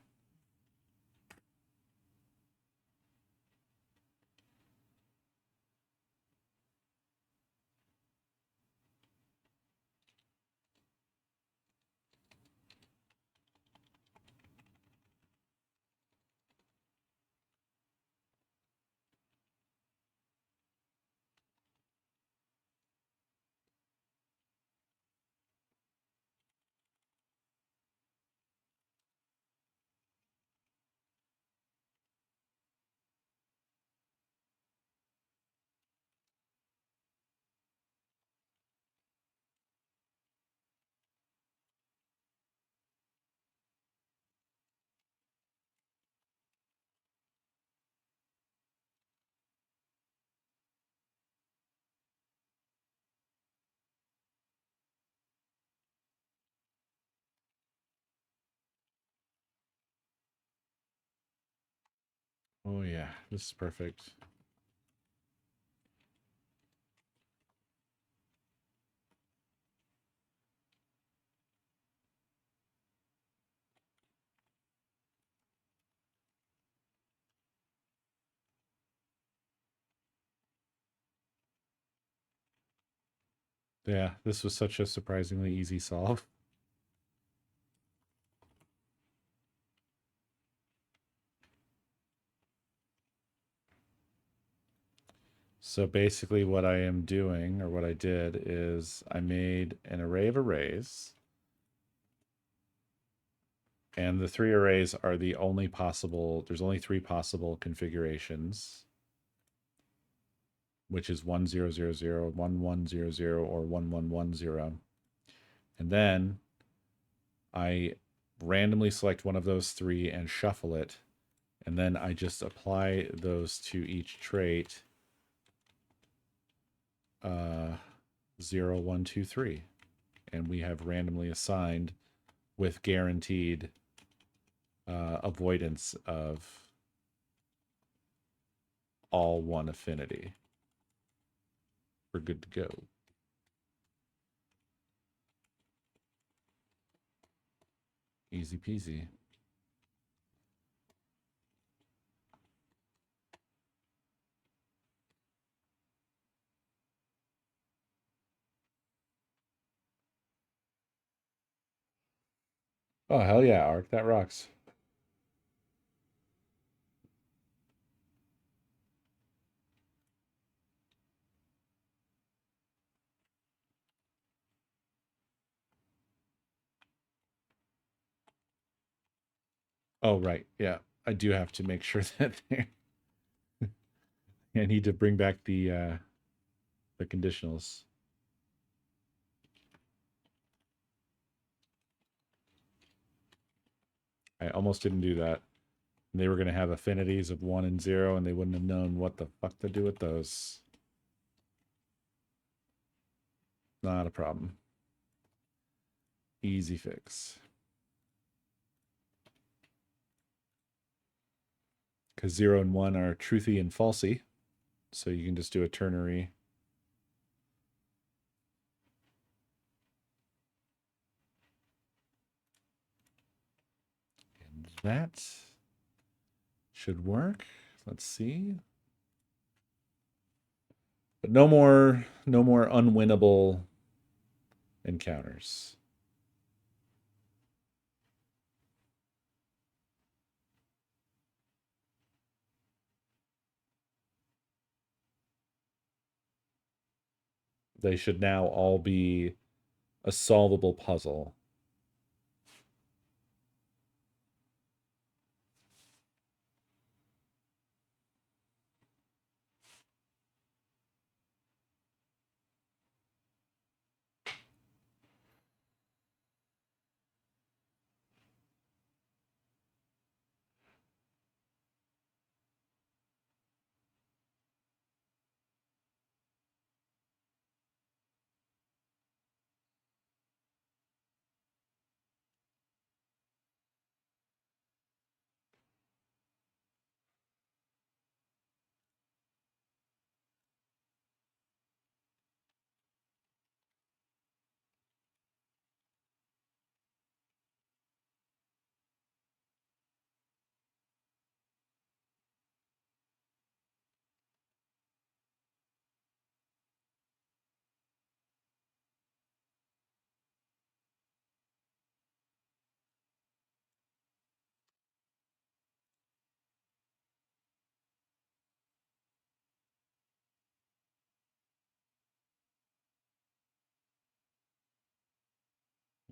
Oh yeah, this is perfect. Yeah, this was such a surprisingly easy solve. So basically what I am doing, or what I did, is I made an array of arrays. And the three arrays are the only possible, there's only three possible configurations, which is 1000, 1100, or 1110. And then I randomly select one of those three and shuffle it. And then I just apply those to each trait. 0, 1, 2, 3. And we have randomly assigned with guaranteed avoidance of all one affinity. We're good to go. Easy peasy. Oh, hell yeah, Ark. That rocks. Oh, right. Yeah. I do have to make sure that I need to bring back the conditionals. I almost didn't do that. They were going to have affinities of 1 and 0, and they wouldn't have known what the fuck to do with those. Not a problem. Easy fix. Because 0 and 1 are truthy and falsy. So you can just do a ternary. And that should work. Let's see. But no more no more unwinnable encounters. They should now all be a solvable puzzle.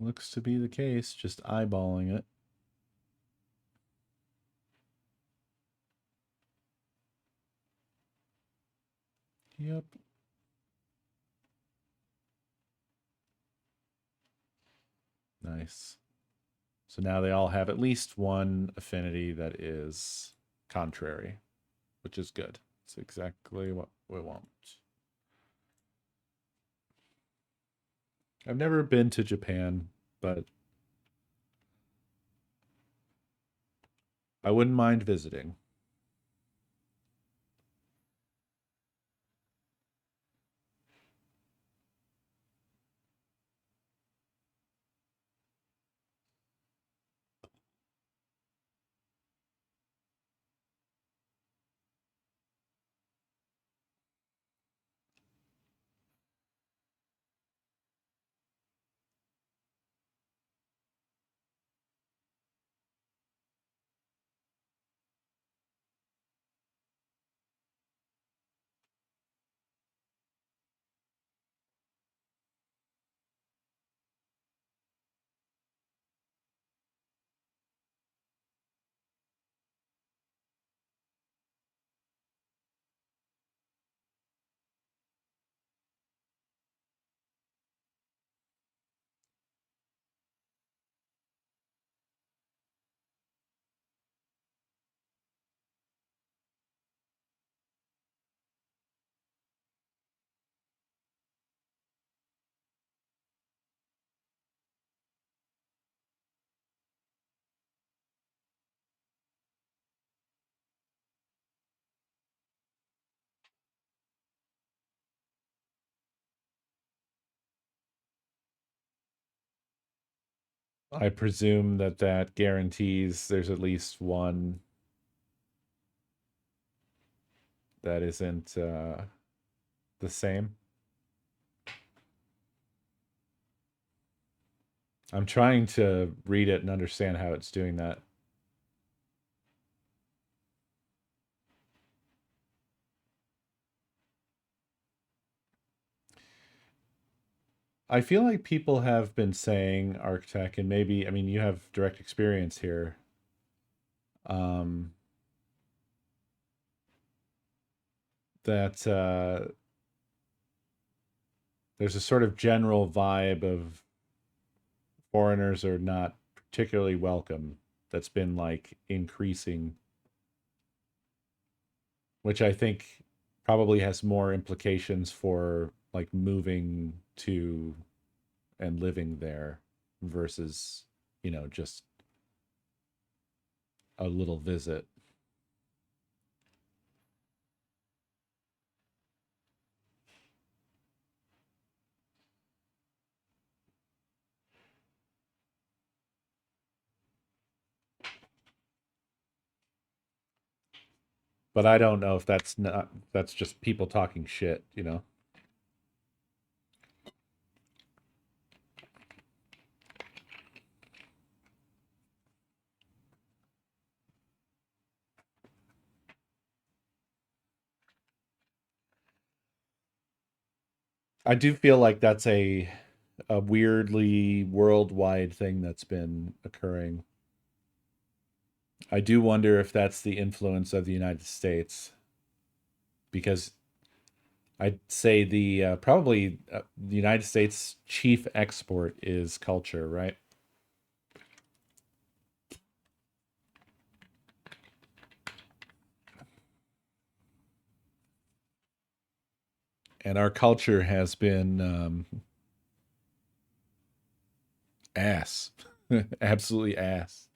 Looks to be the case, just eyeballing it. Yep. Nice. So now they all have at least one affinity that is contrary, which is good. It's exactly what we want. I've never been to Japan, but I wouldn't mind visiting. I presume that that guarantees there's at least one that isn't the same. I'm trying to read it and understand how it's doing that. I feel like people have been saying Arctech, and maybe, I mean, you have direct experience here. Um, that there's a sort of general vibe of foreigners are not particularly welcome that's been like increasing, which I think probably has more implications for like moving to and living there versus, just a little visit. But I don't know if that's just people talking shit. I do feel like that's a weirdly worldwide thing that's been occurring. I do wonder if that's the influence of the United States, because I'd say the probably the United States' chief export is culture, right? And our culture has been ass, absolutely ass.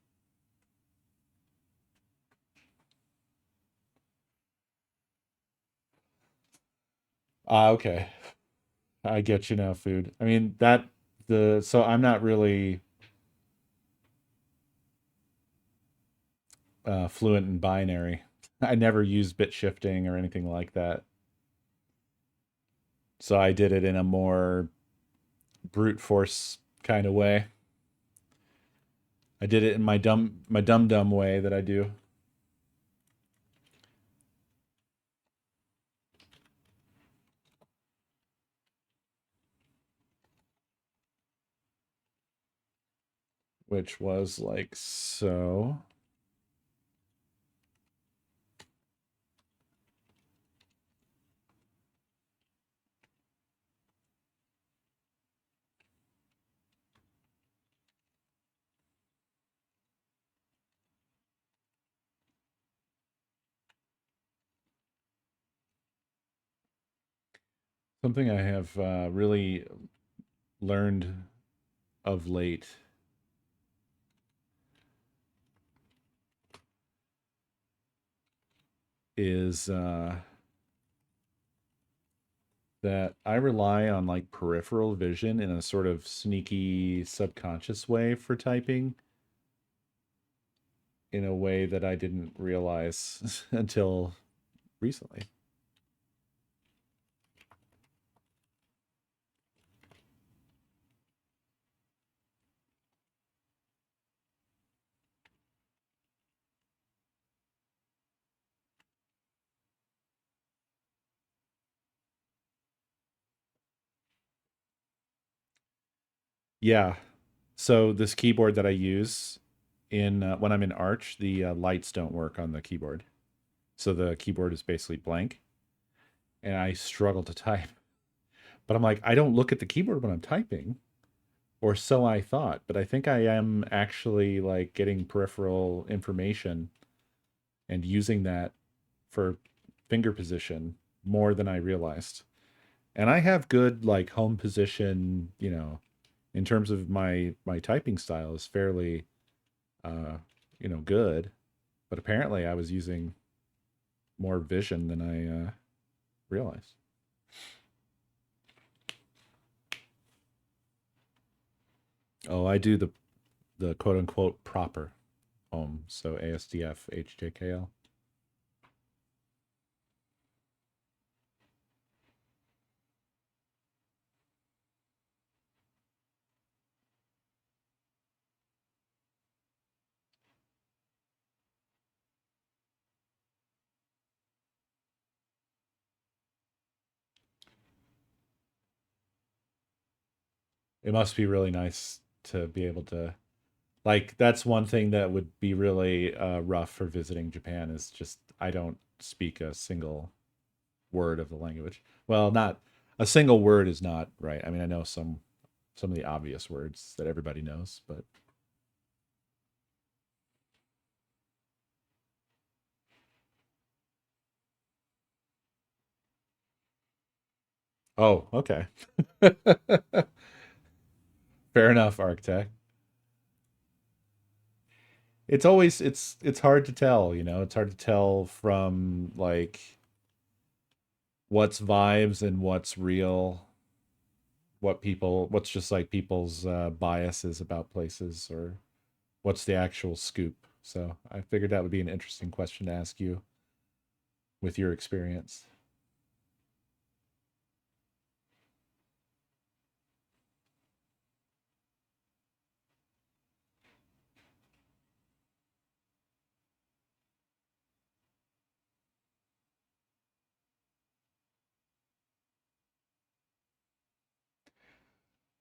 Ah, okay. I get you now, food. I mean that the so I'm not really fluent in binary. I never used bit shifting or anything like that. So I did it in a more brute force kind of way. I did it in my dumb way that I do, which was like so. Something I have really learned of late is that I rely on like peripheral vision in a sort of sneaky subconscious way for typing in a way that I didn't realize until recently. Yeah. So this keyboard that I use in when I'm in Arch, the lights don't work on the keyboard. So the keyboard is basically blank and I struggle to type. But I'm like, I don't look at the keyboard when I'm typing, or so I thought, but I think I am actually like getting peripheral information and using that for finger position more than I realized. And I have good like home position, in terms of my typing style is fairly uh, good, but apparently I was using more vision than I realized. Oh, I do the quote unquote proper home, so ASDF HJKL. It must be really nice to be able to like that's one thing that would be really rough for visiting Japan is just I don't speak a single word of the language. Well, not a single word is not right. I mean, I know some of the obvious words that everybody knows, but oh, okay. Fair enough, architect. It's always it's hard to tell, It's hard to tell from like what's vibes and what's real, what's just like people's biases about places or what's the actual scoop. So I figured that would be an interesting question to ask you with your experience.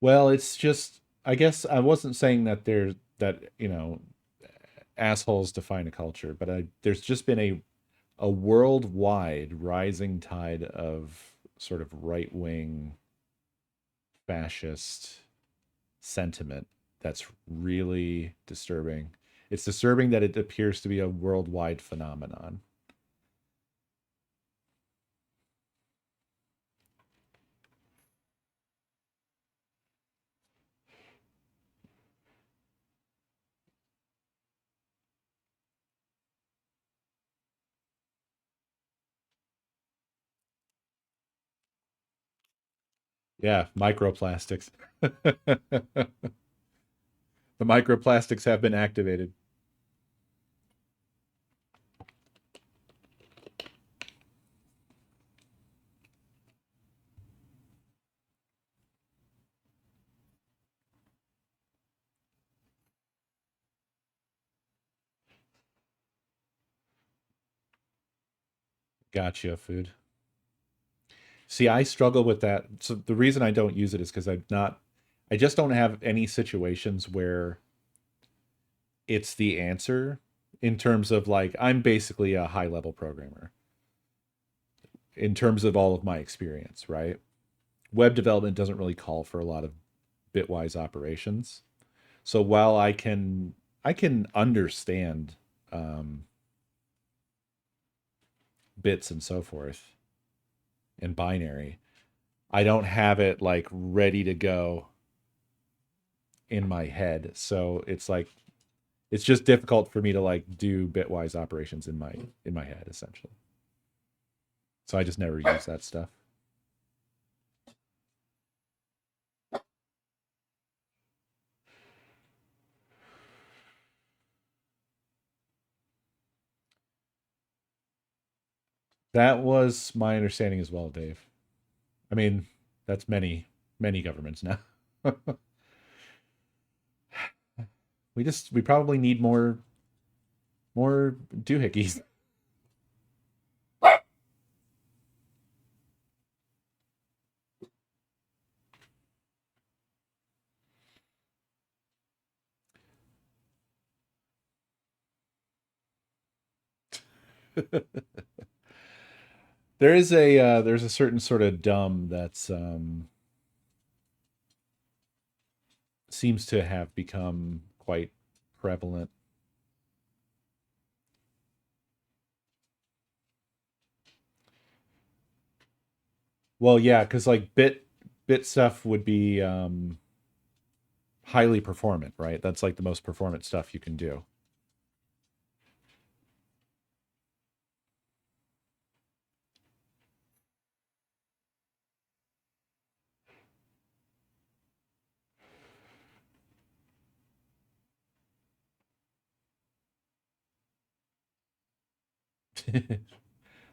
Well, it's just I guess I wasn't saying that there's that, assholes define a culture, but there's just been a worldwide rising tide of sort of right-wing fascist sentiment that's really disturbing. It's disturbing that it appears to be a worldwide phenomenon. Yeah, microplastics. The microplastics have been activated. Gotcha, food. See, I struggle with that. So the reason I don't use it is because I just don't have any situations where it's the answer in terms of like, I'm basically a high level programmer in terms of all of my experience, right? Web development doesn't really call for a lot of bitwise operations. So while I can understand um, bits and so forth and binary, I don't have it like ready to go in my head. So it's like it's just difficult for me to like do bitwise operations in my head essentially. So I just never use that stuff. That was my understanding as well, Dave. I mean, that's many governments now. We probably need more doohickeys. There's a certain sort of dumb that's seems to have become quite prevalent. Well, yeah, because like bit stuff would be highly performant, right? That's like the most performant stuff you can do.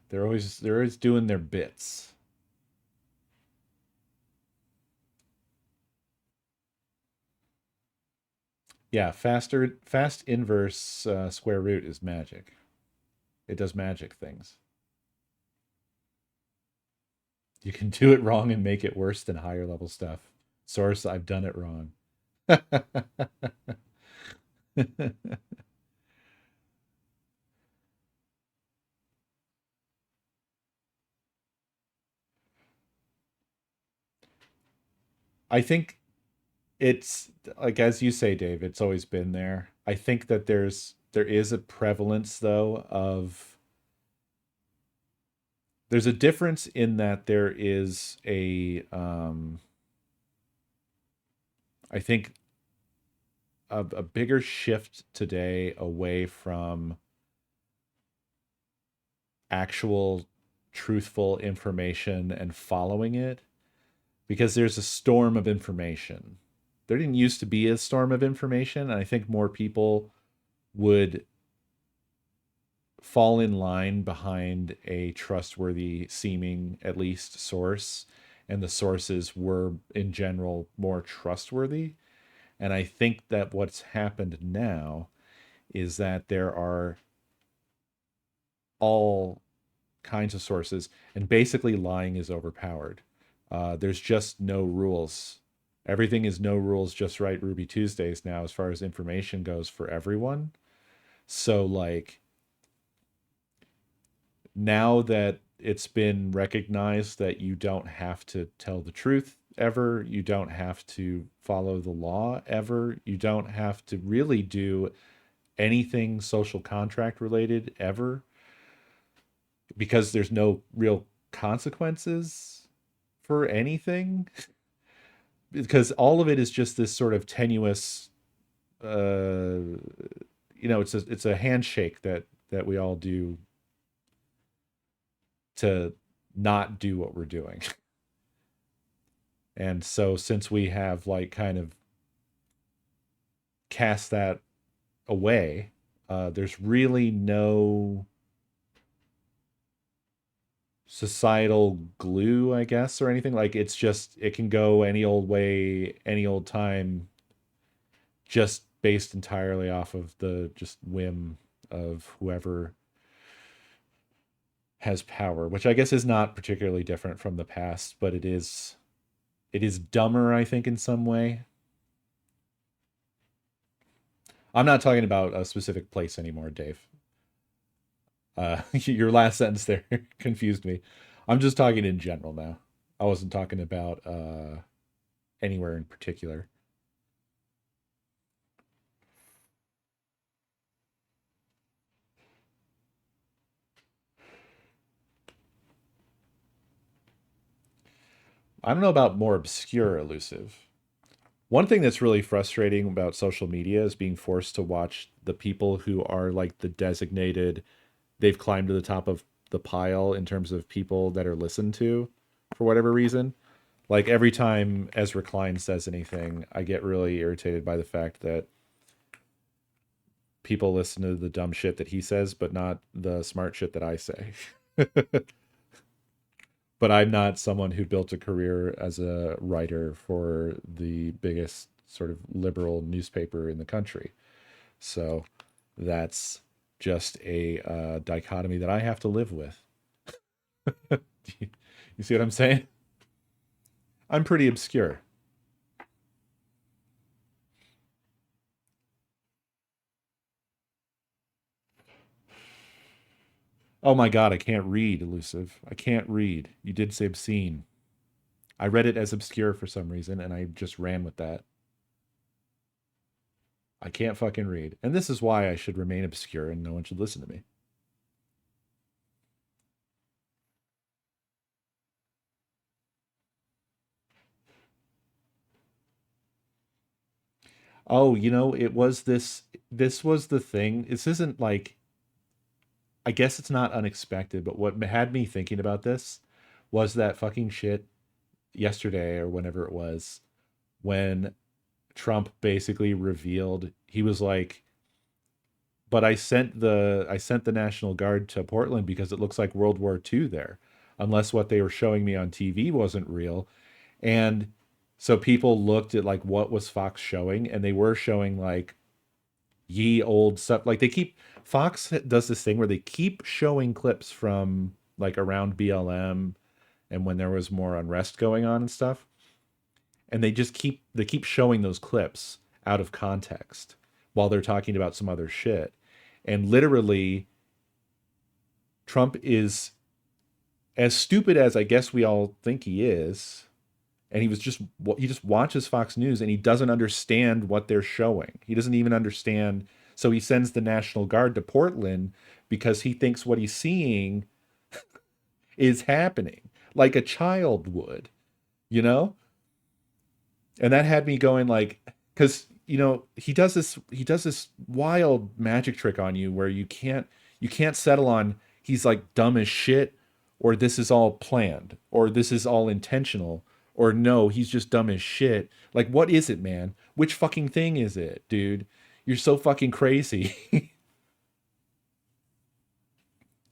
They're always doing their bits. Yeah, fast inverse square root is magic. It does magic things. You can do it wrong and make it worse than higher level stuff. Source, I've done it wrong. I think it's like as you say, Dave, it's always been there. I think that there is a prevalence though of there's a difference in that there is I think a bigger shift today away from actual truthful information and following it because there's a storm of information. There didn't used to be a storm of information, and I think more people would fall in line behind a trustworthy seeming at least source, and the sources were in general more trustworthy. And I think that what's happened now is that there are all kinds of sources, and basically lying is overpowered. There's just no rules Everything is no rules, just right Ruby Tuesdays now as far as information goes for everyone. So like now that it's been recognized that you don't have to tell the truth ever, you don't have to follow the law ever, you don't have to really do anything social contract related ever because there's no real consequences for anything because all of it is just this sort of tenuous it's a handshake that we all do to not do what we're doing. And so since we have like kind of cast that away, there's really no societal glue, I guess, or anything. Like it's just it can go any old way, any old time, just based entirely off of the just whim of whoever has power, which I guess is not particularly different from the past, but it is dumber, I think, in some way. I'm not talking about a specific place anymore, Dave. Your last sentence there confused me. I'm just talking in general now. I wasn't talking about anywhere in particular. I don't know about more obscure elusive. One thing that's really frustrating about social media is being forced to watch the people who are like the designated, they've climbed to the top of the pile in terms of people that are listened to for whatever reason. Like every time Ezra Klein says anything, I get really irritated by the fact that people listen to the dumb shit that he says, but not the smart shit that I say. But I'm not someone who built a career as a writer for the biggest sort of liberal newspaper in the country. So that's just a dichotomy that I have to live with. You see what I'm saying? I'm pretty obscure. Oh my God, I can't read, elusive. I can't read. You did say obscene. I read it as obscure for some reason, and I just ran with that. I can't fucking read. And this is why I should remain obscure and no one should listen to me. Oh, this was the thing. This isn't like, I guess it's not unexpected, but what had me thinking about this was that fucking shit yesterday or whenever it was when Trump basically revealed he was like, but I sent the National Guard to Portland because it looks like World War II there, unless what they were showing me on TV wasn't real. And so people looked at like what was Fox showing, and they were showing like ye old stuff. Like they keep Fox does this thing where they keep showing clips from like around BLM and when there was more unrest going on and stuff. And they keep showing those clips out of context while they're talking about some other shit. And literally Trump is as stupid as I guess we all think he is, and he just watches Fox News and he doesn't understand what they're showing. He doesn't even understand. So he sends the National Guard to Portland because he thinks what he's seeing is happening like a child would, you know? And that had me going like cuz he does this wild magic trick on you where you can't settle on he's like dumb as shit or this is all planned or this is all intentional or no, he's just dumb as shit. Like what is it, man? Which fucking thing is it, dude? You're so fucking crazy.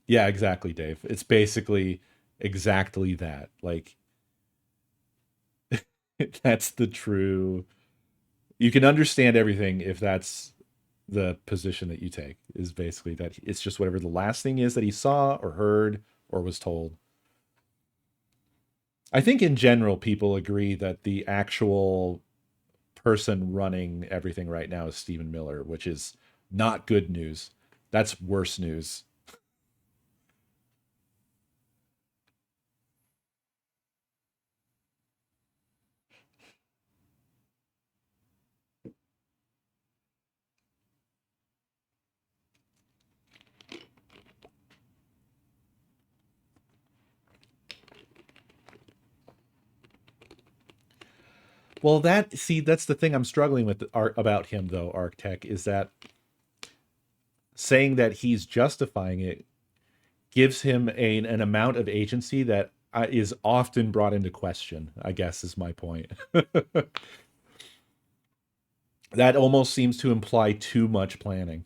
Yeah, exactly, Dave. It's basically exactly that. Like that's the true. You can understand everything if that's the position that you take is basically that it's just whatever the last thing is that he saw or heard or was told. I think in general people agree that the actual person running everything right now is Stephen Miller, which is not good news. That's worse news. Well, that's the thing I'm struggling with about him though, Arctech, is that saying that he's justifying it gives him an amount of agency that is often brought into question, I guess is my point. That almost seems to imply too much planning.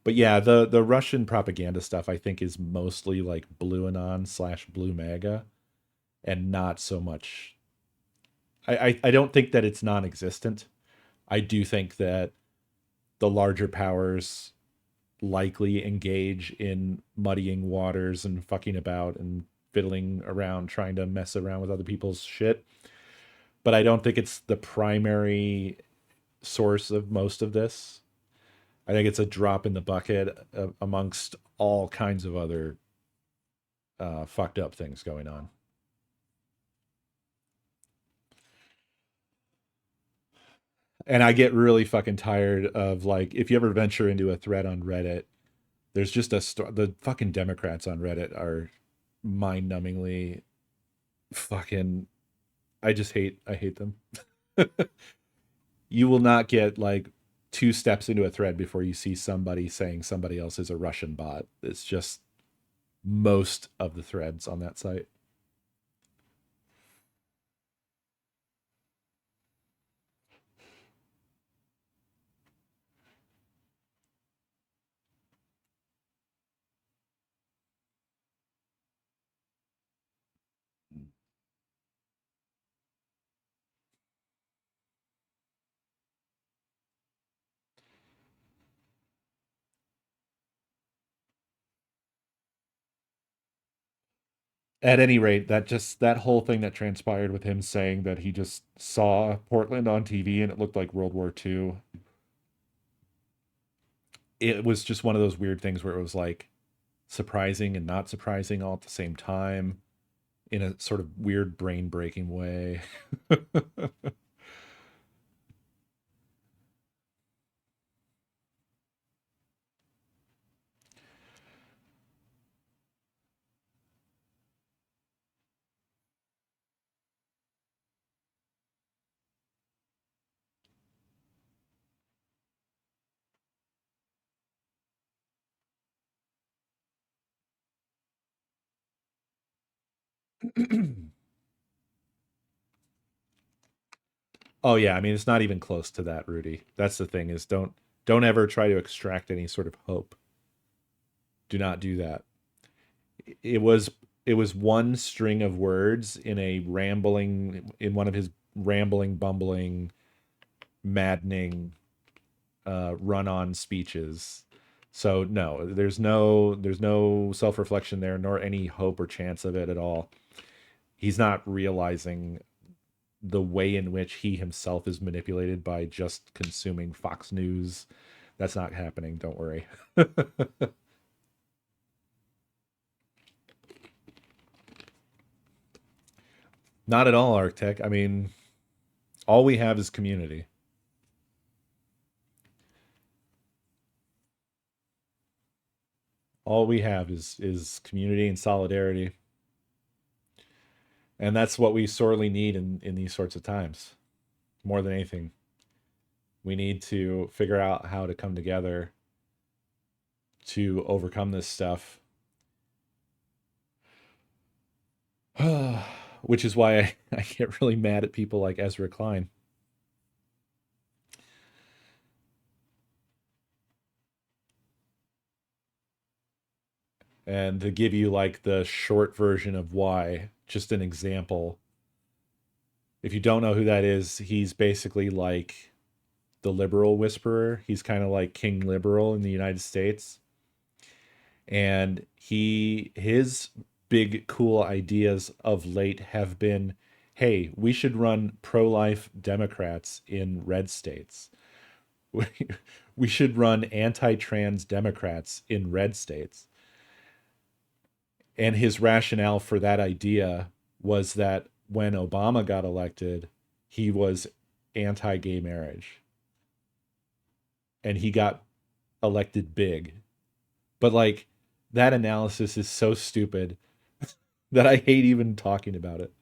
But yeah, the Russian propaganda stuff I think is mostly like Blue Anon / Blue MAGA, and not so much. I don't think that it's non-existent. I do think that the larger powers likely engage in muddying waters and fucking about and fiddling around trying to mess around with other people's shit. But I don't think it's the primary source of most of this. I think it's a drop in the bucket amongst all kinds of other fucked up things going on. And I get really fucking tired of, like, if you ever venture into a thread on Reddit, there's just the fucking Democrats on Reddit are mind-numbingly fucking. I hate them. You will not get like two steps into a thread before you see somebody saying somebody else is a Russian bot. It's just most of the threads on that site. At any rate, that whole thing that transpired with him saying that he just saw Portland on TV and it looked like World War II. It was just one of those weird things where it was like surprising and not surprising all at the same time in a sort of weird brain breaking way. Oh yeah, I mean it's not even close to that, Rudy. That's the thing, is don't ever try to extract any sort of hope. Do not do that. It was it was one string of words in a rambling in one of his rambling, bumbling, maddening run-on speeches. So no, there's no self-reflection there, nor any hope or chance of it at all. He's not realizing the way in which he himself is manipulated by just consuming Fox News. That's not happening. Don't worry. Not at all, Arctech. I mean, all we have is community. All we have is community and solidarity, and that's what we sorely need in these sorts of times. More than anything, we need to figure out how to come together to overcome this stuff. Which is why I get really mad at people like Ezra Klein. And to give you like the short version of why, just an example. If you don't know who that is, he's basically like the liberal whisperer. He's kind of like King Liberal in the United States. And his big cool ideas of late have been, hey, we should run pro-life Democrats in red states. We should run anti-trans Democrats in red states. And his rationale for that idea was that when Obama got elected, he was anti-gay marriage. And he got elected big. But like that analysis is so stupid that I hate even talking about it.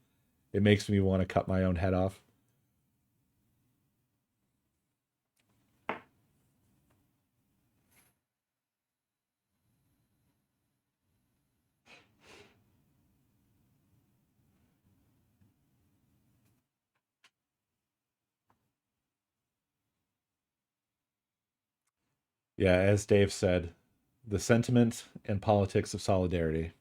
It makes me want to cut my own head off. Yeah, as Dave said, the sentiment and politics of solidarity.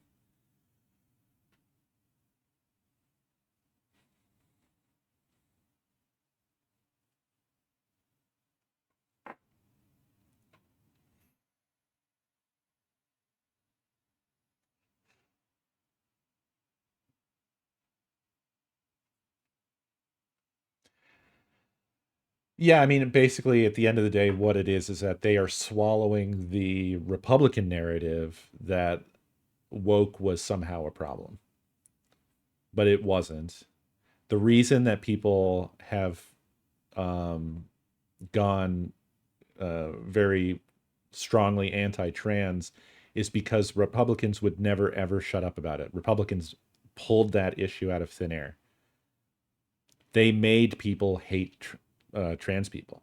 Yeah, I mean, basically, at the end of the day, what it is that they are swallowing the Republican narrative that woke was somehow a problem, but it wasn't. The reason that people have um, gone very strongly anti-trans is because Republicans would never ever shut up about it. Republicans pulled that issue out of thin air. They made people hate trans people,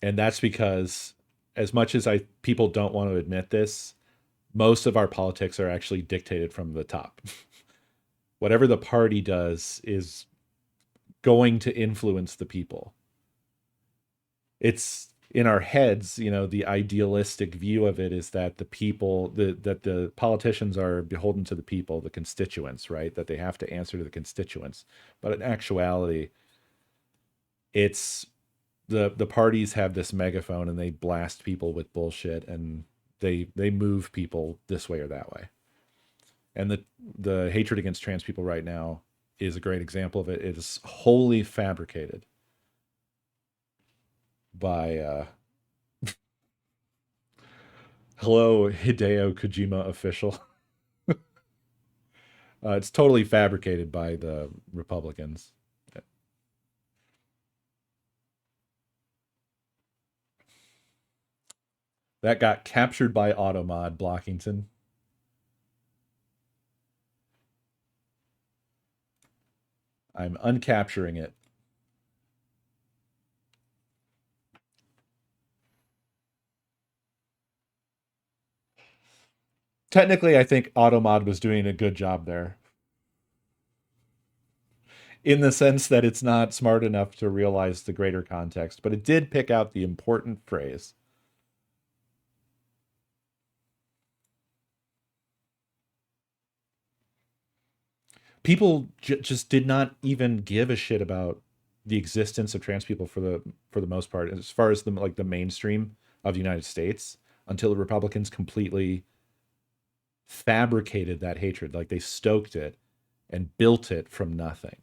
and that's because, as much as I people don't want to admit this, most of our politics are actually dictated from the top. Whatever the party does is going to influence the people. It's in our heads, the idealistic view of it is that the people, that the politicians are beholden to the people, the constituents, right? That they have to answer to the constituents. But in actuality, it's the parties have this megaphone and they blast people with bullshit, and they move people this way or that way. And the hatred against trans people right now is a great example of it. It is wholly fabricated by hello Hideo Kojima official. It's totally fabricated by the Republicans. That got captured by Automod Blockington. I'm uncapturing it. Technically, I think Automod was doing a good job there, in the sense that it's not smart enough to realize the greater context, but it did pick out the important phrase. People just did not even give a shit about the existence of trans people for the most part, as far as the mainstream of the United States, until the Republicans completely fabricated that hatred. Like they stoked it and built it from nothing.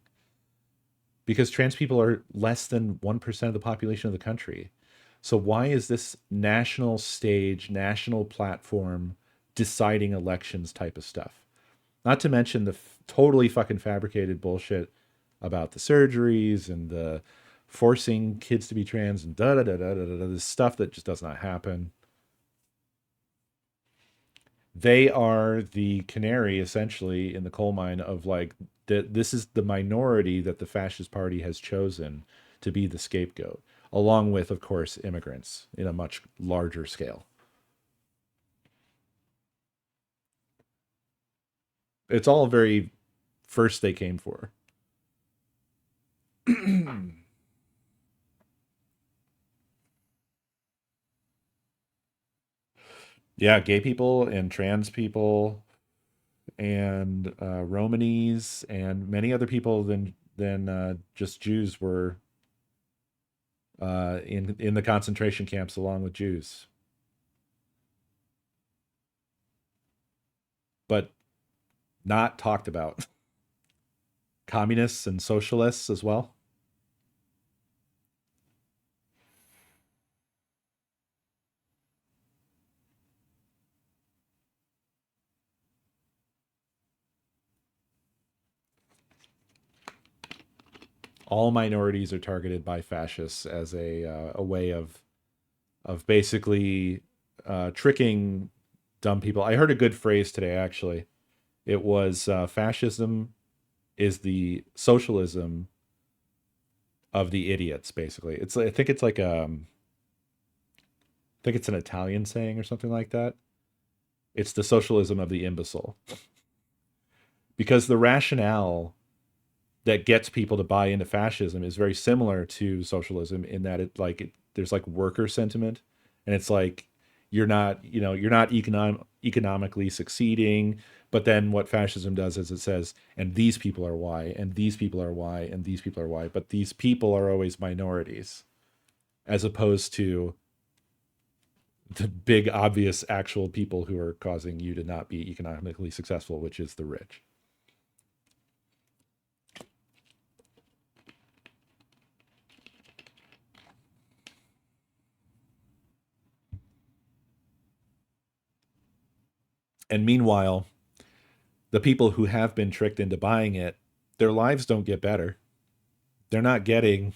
Because trans people are less than 1% of the population of the country. So why is this national stage, national platform deciding elections type of stuff? Not to mention the totally fucking fabricated bullshit about the surgeries and the forcing kids to be trans and da da da da da da, this stuff that just does not happen. They are the canary essentially in the coal mine of like that. This is the minority that the fascist party has chosen to be the scapegoat, along with, of course, immigrants in a much larger scale. It's all very first they came for. Yeah, gay people and trans people and Romanis and many other people than just Jews were in the concentration camps along with Jews. but not talked about. Communists and socialists as well. All minorities are targeted by fascists as a way of basically tricking dumb people. I heard a good phrase today, actually. It was fascism is the socialism of the idiots, basically. I think it's like I think it's an Italian saying or something like that. It's the socialism of the imbecile. Because the rationale that gets people to buy into fascism is very similar to socialism in that there's like worker sentiment, and it's like you're not economically succeeding. But then what fascism does is it says, and these people are why, and these people are why, and these people are why, but these people are always minorities, as opposed to the big obvious actual people who are causing you to not be economically successful, which is the rich. And meanwhile, the people who have been tricked into buying it, their lives don't get better. They're not getting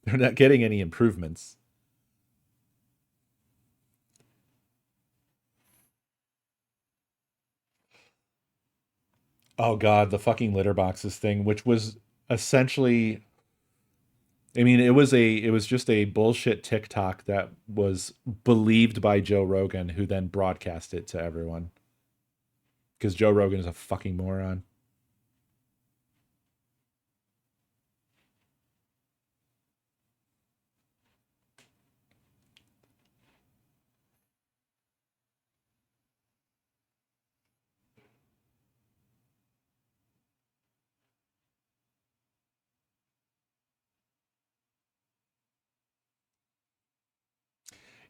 they're not getting any improvements. Oh god, the fucking litter boxes thing, which was essentially, I mean, it was just a bullshit TikTok that was believed by Joe Rogan, who then broadcast it to everyone. Because Joe Rogan is a fucking moron.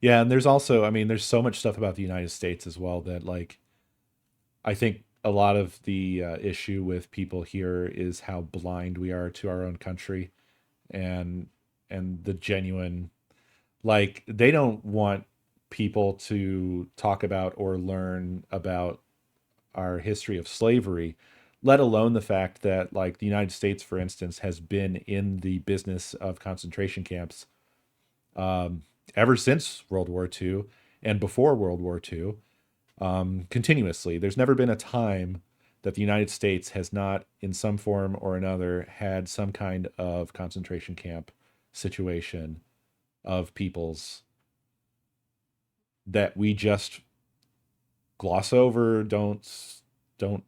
Yeah, and there's also, I mean, there's so much stuff about the United States as well that, like, I think a lot of the issue with people here is how blind we are to our own country, and the genuine, like, they don't want people to talk about or learn about our history of slavery, let alone the fact that, like, the United States, for instance, has been in the business of concentration camps um, ever since World War II and before World War II, continuously. There's never been a time that the United States has not, in some form or another, had some kind of concentration camp situation of peoples that we just gloss over. Don't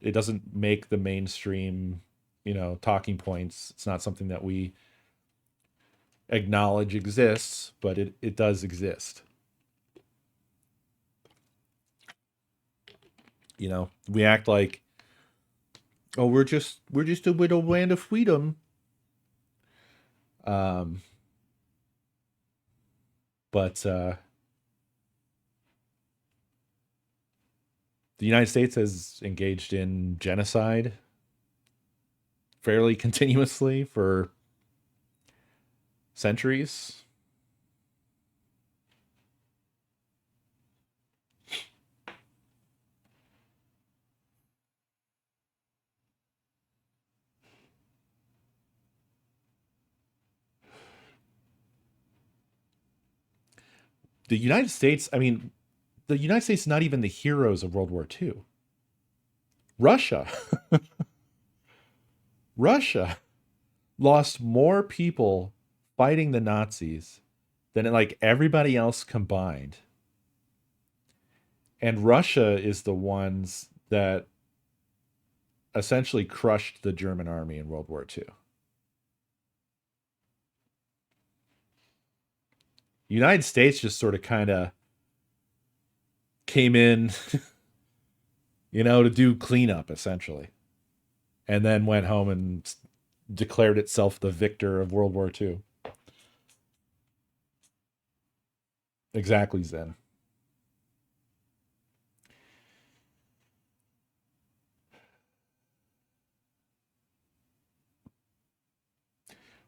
It doesn't make the mainstream, talking points. It's not something that we acknowledge exists, but it does exist. We act like, oh, we're just a little land of freedom. Um, but the United States has engaged in genocide fairly continuously for centuries. The United States, I mean, the United States is not even the heroes of World War II. Russia, Russia lost more people fighting the Nazis than like everybody else combined. And Russia is the ones that essentially crushed the German army in World War II. United States just sort of kind of came in, to do cleanup essentially, and then went home and declared itself the victor of World War II. Exactly, Zen.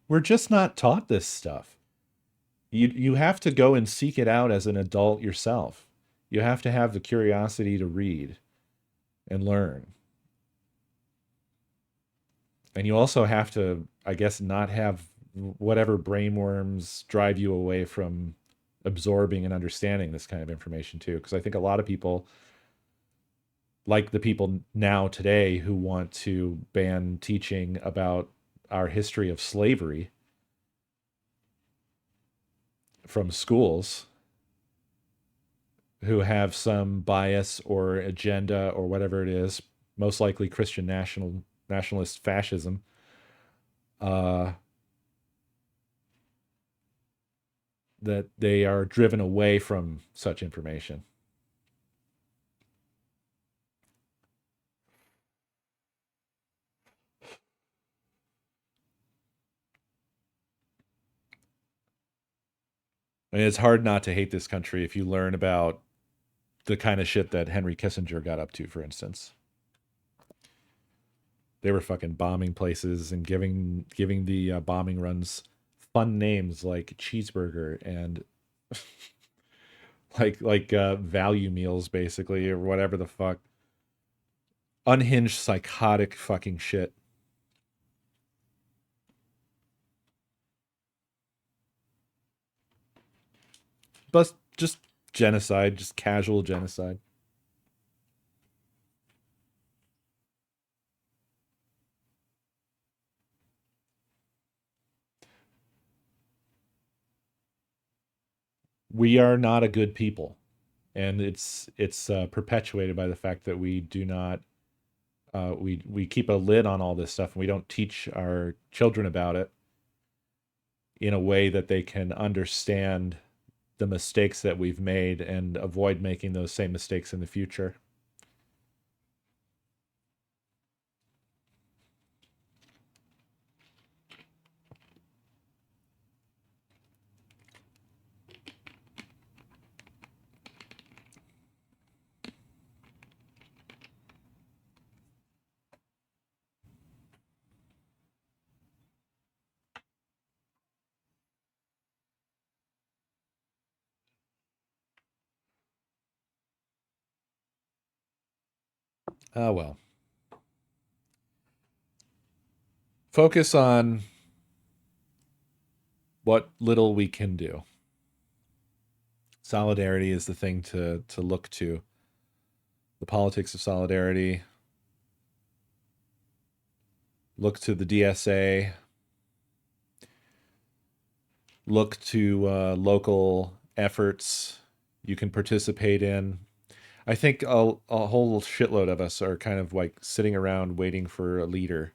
We're just not taught this stuff. You have to go and seek it out as an adult yourself. You have to have the curiosity to read and learn. And you also have to, I guess, not have whatever brainworms drive you away from absorbing and understanding this kind of information too. Because I think a lot of people, like the people now today who want to ban teaching about our history of slavery from schools, who have some bias or agenda or whatever it is, most likely Christian nationalist fascism, uh, that they are driven away from such information. I mean, it's hard not to hate this country if you learn about the kind of shit that Henry Kissinger got up to, for instance. They were fucking bombing places and giving the bombing runs fun names like cheeseburger and like value meals, basically, or whatever the fuck. Unhinged, psychotic fucking shit. But just genocide, just casual genocide. We are not a good people, and it's perpetuated by the fact that we do not we keep a lid on all this stuff, and we don't teach our children about it in a way that they can understand the mistakes that we've made and avoid making those same mistakes in the future. Oh well. Focus on what little we can do. Solidarity is the thing to look to. The politics of solidarity. Look to the DSA. Look to local efforts you can participate in. I think a whole shitload of us are kind of like sitting around waiting for a leader,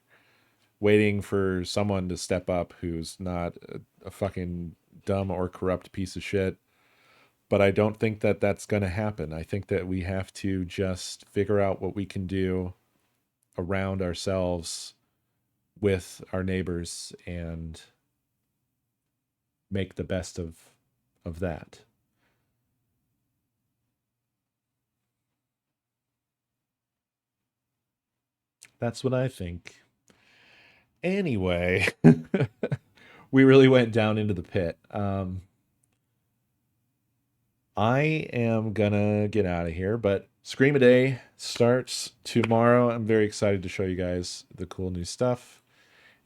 waiting for someone to step up who's not a fucking dumb or corrupt piece of shit. But I don't think that that's going to happen. I think that we have to just figure out what we can do around ourselves with our neighbors and make the best of that. That's what I think. Anyway, we really went down into the pit. I am gonna get out of here, but ScreamADay starts tomorrow. I'm very excited to show you guys the cool new stuff,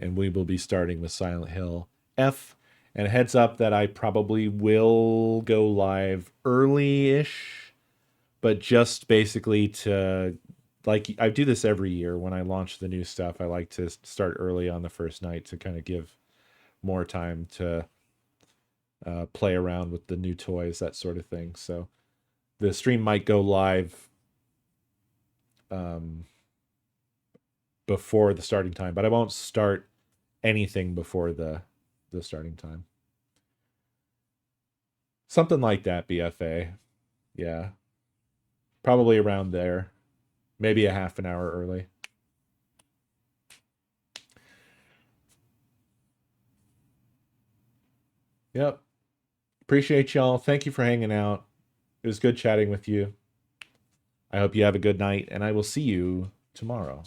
and we will be starting with Silent Hill F. And heads up that I probably will go live early-ish, but just basically to, like, I do this every year when I launch the new stuff. I like to start early on the first night to kind of give more time to play around with the new toys, that sort of thing. So the stream might go live before the starting time, but I won't start anything before the starting time. Something like that, BFA. Yeah. Probably around there. Maybe a half an hour early. Yep. Appreciate y'all. Thank you for hanging out. It was good chatting with you. I hope you have a good night, and I will see you tomorrow.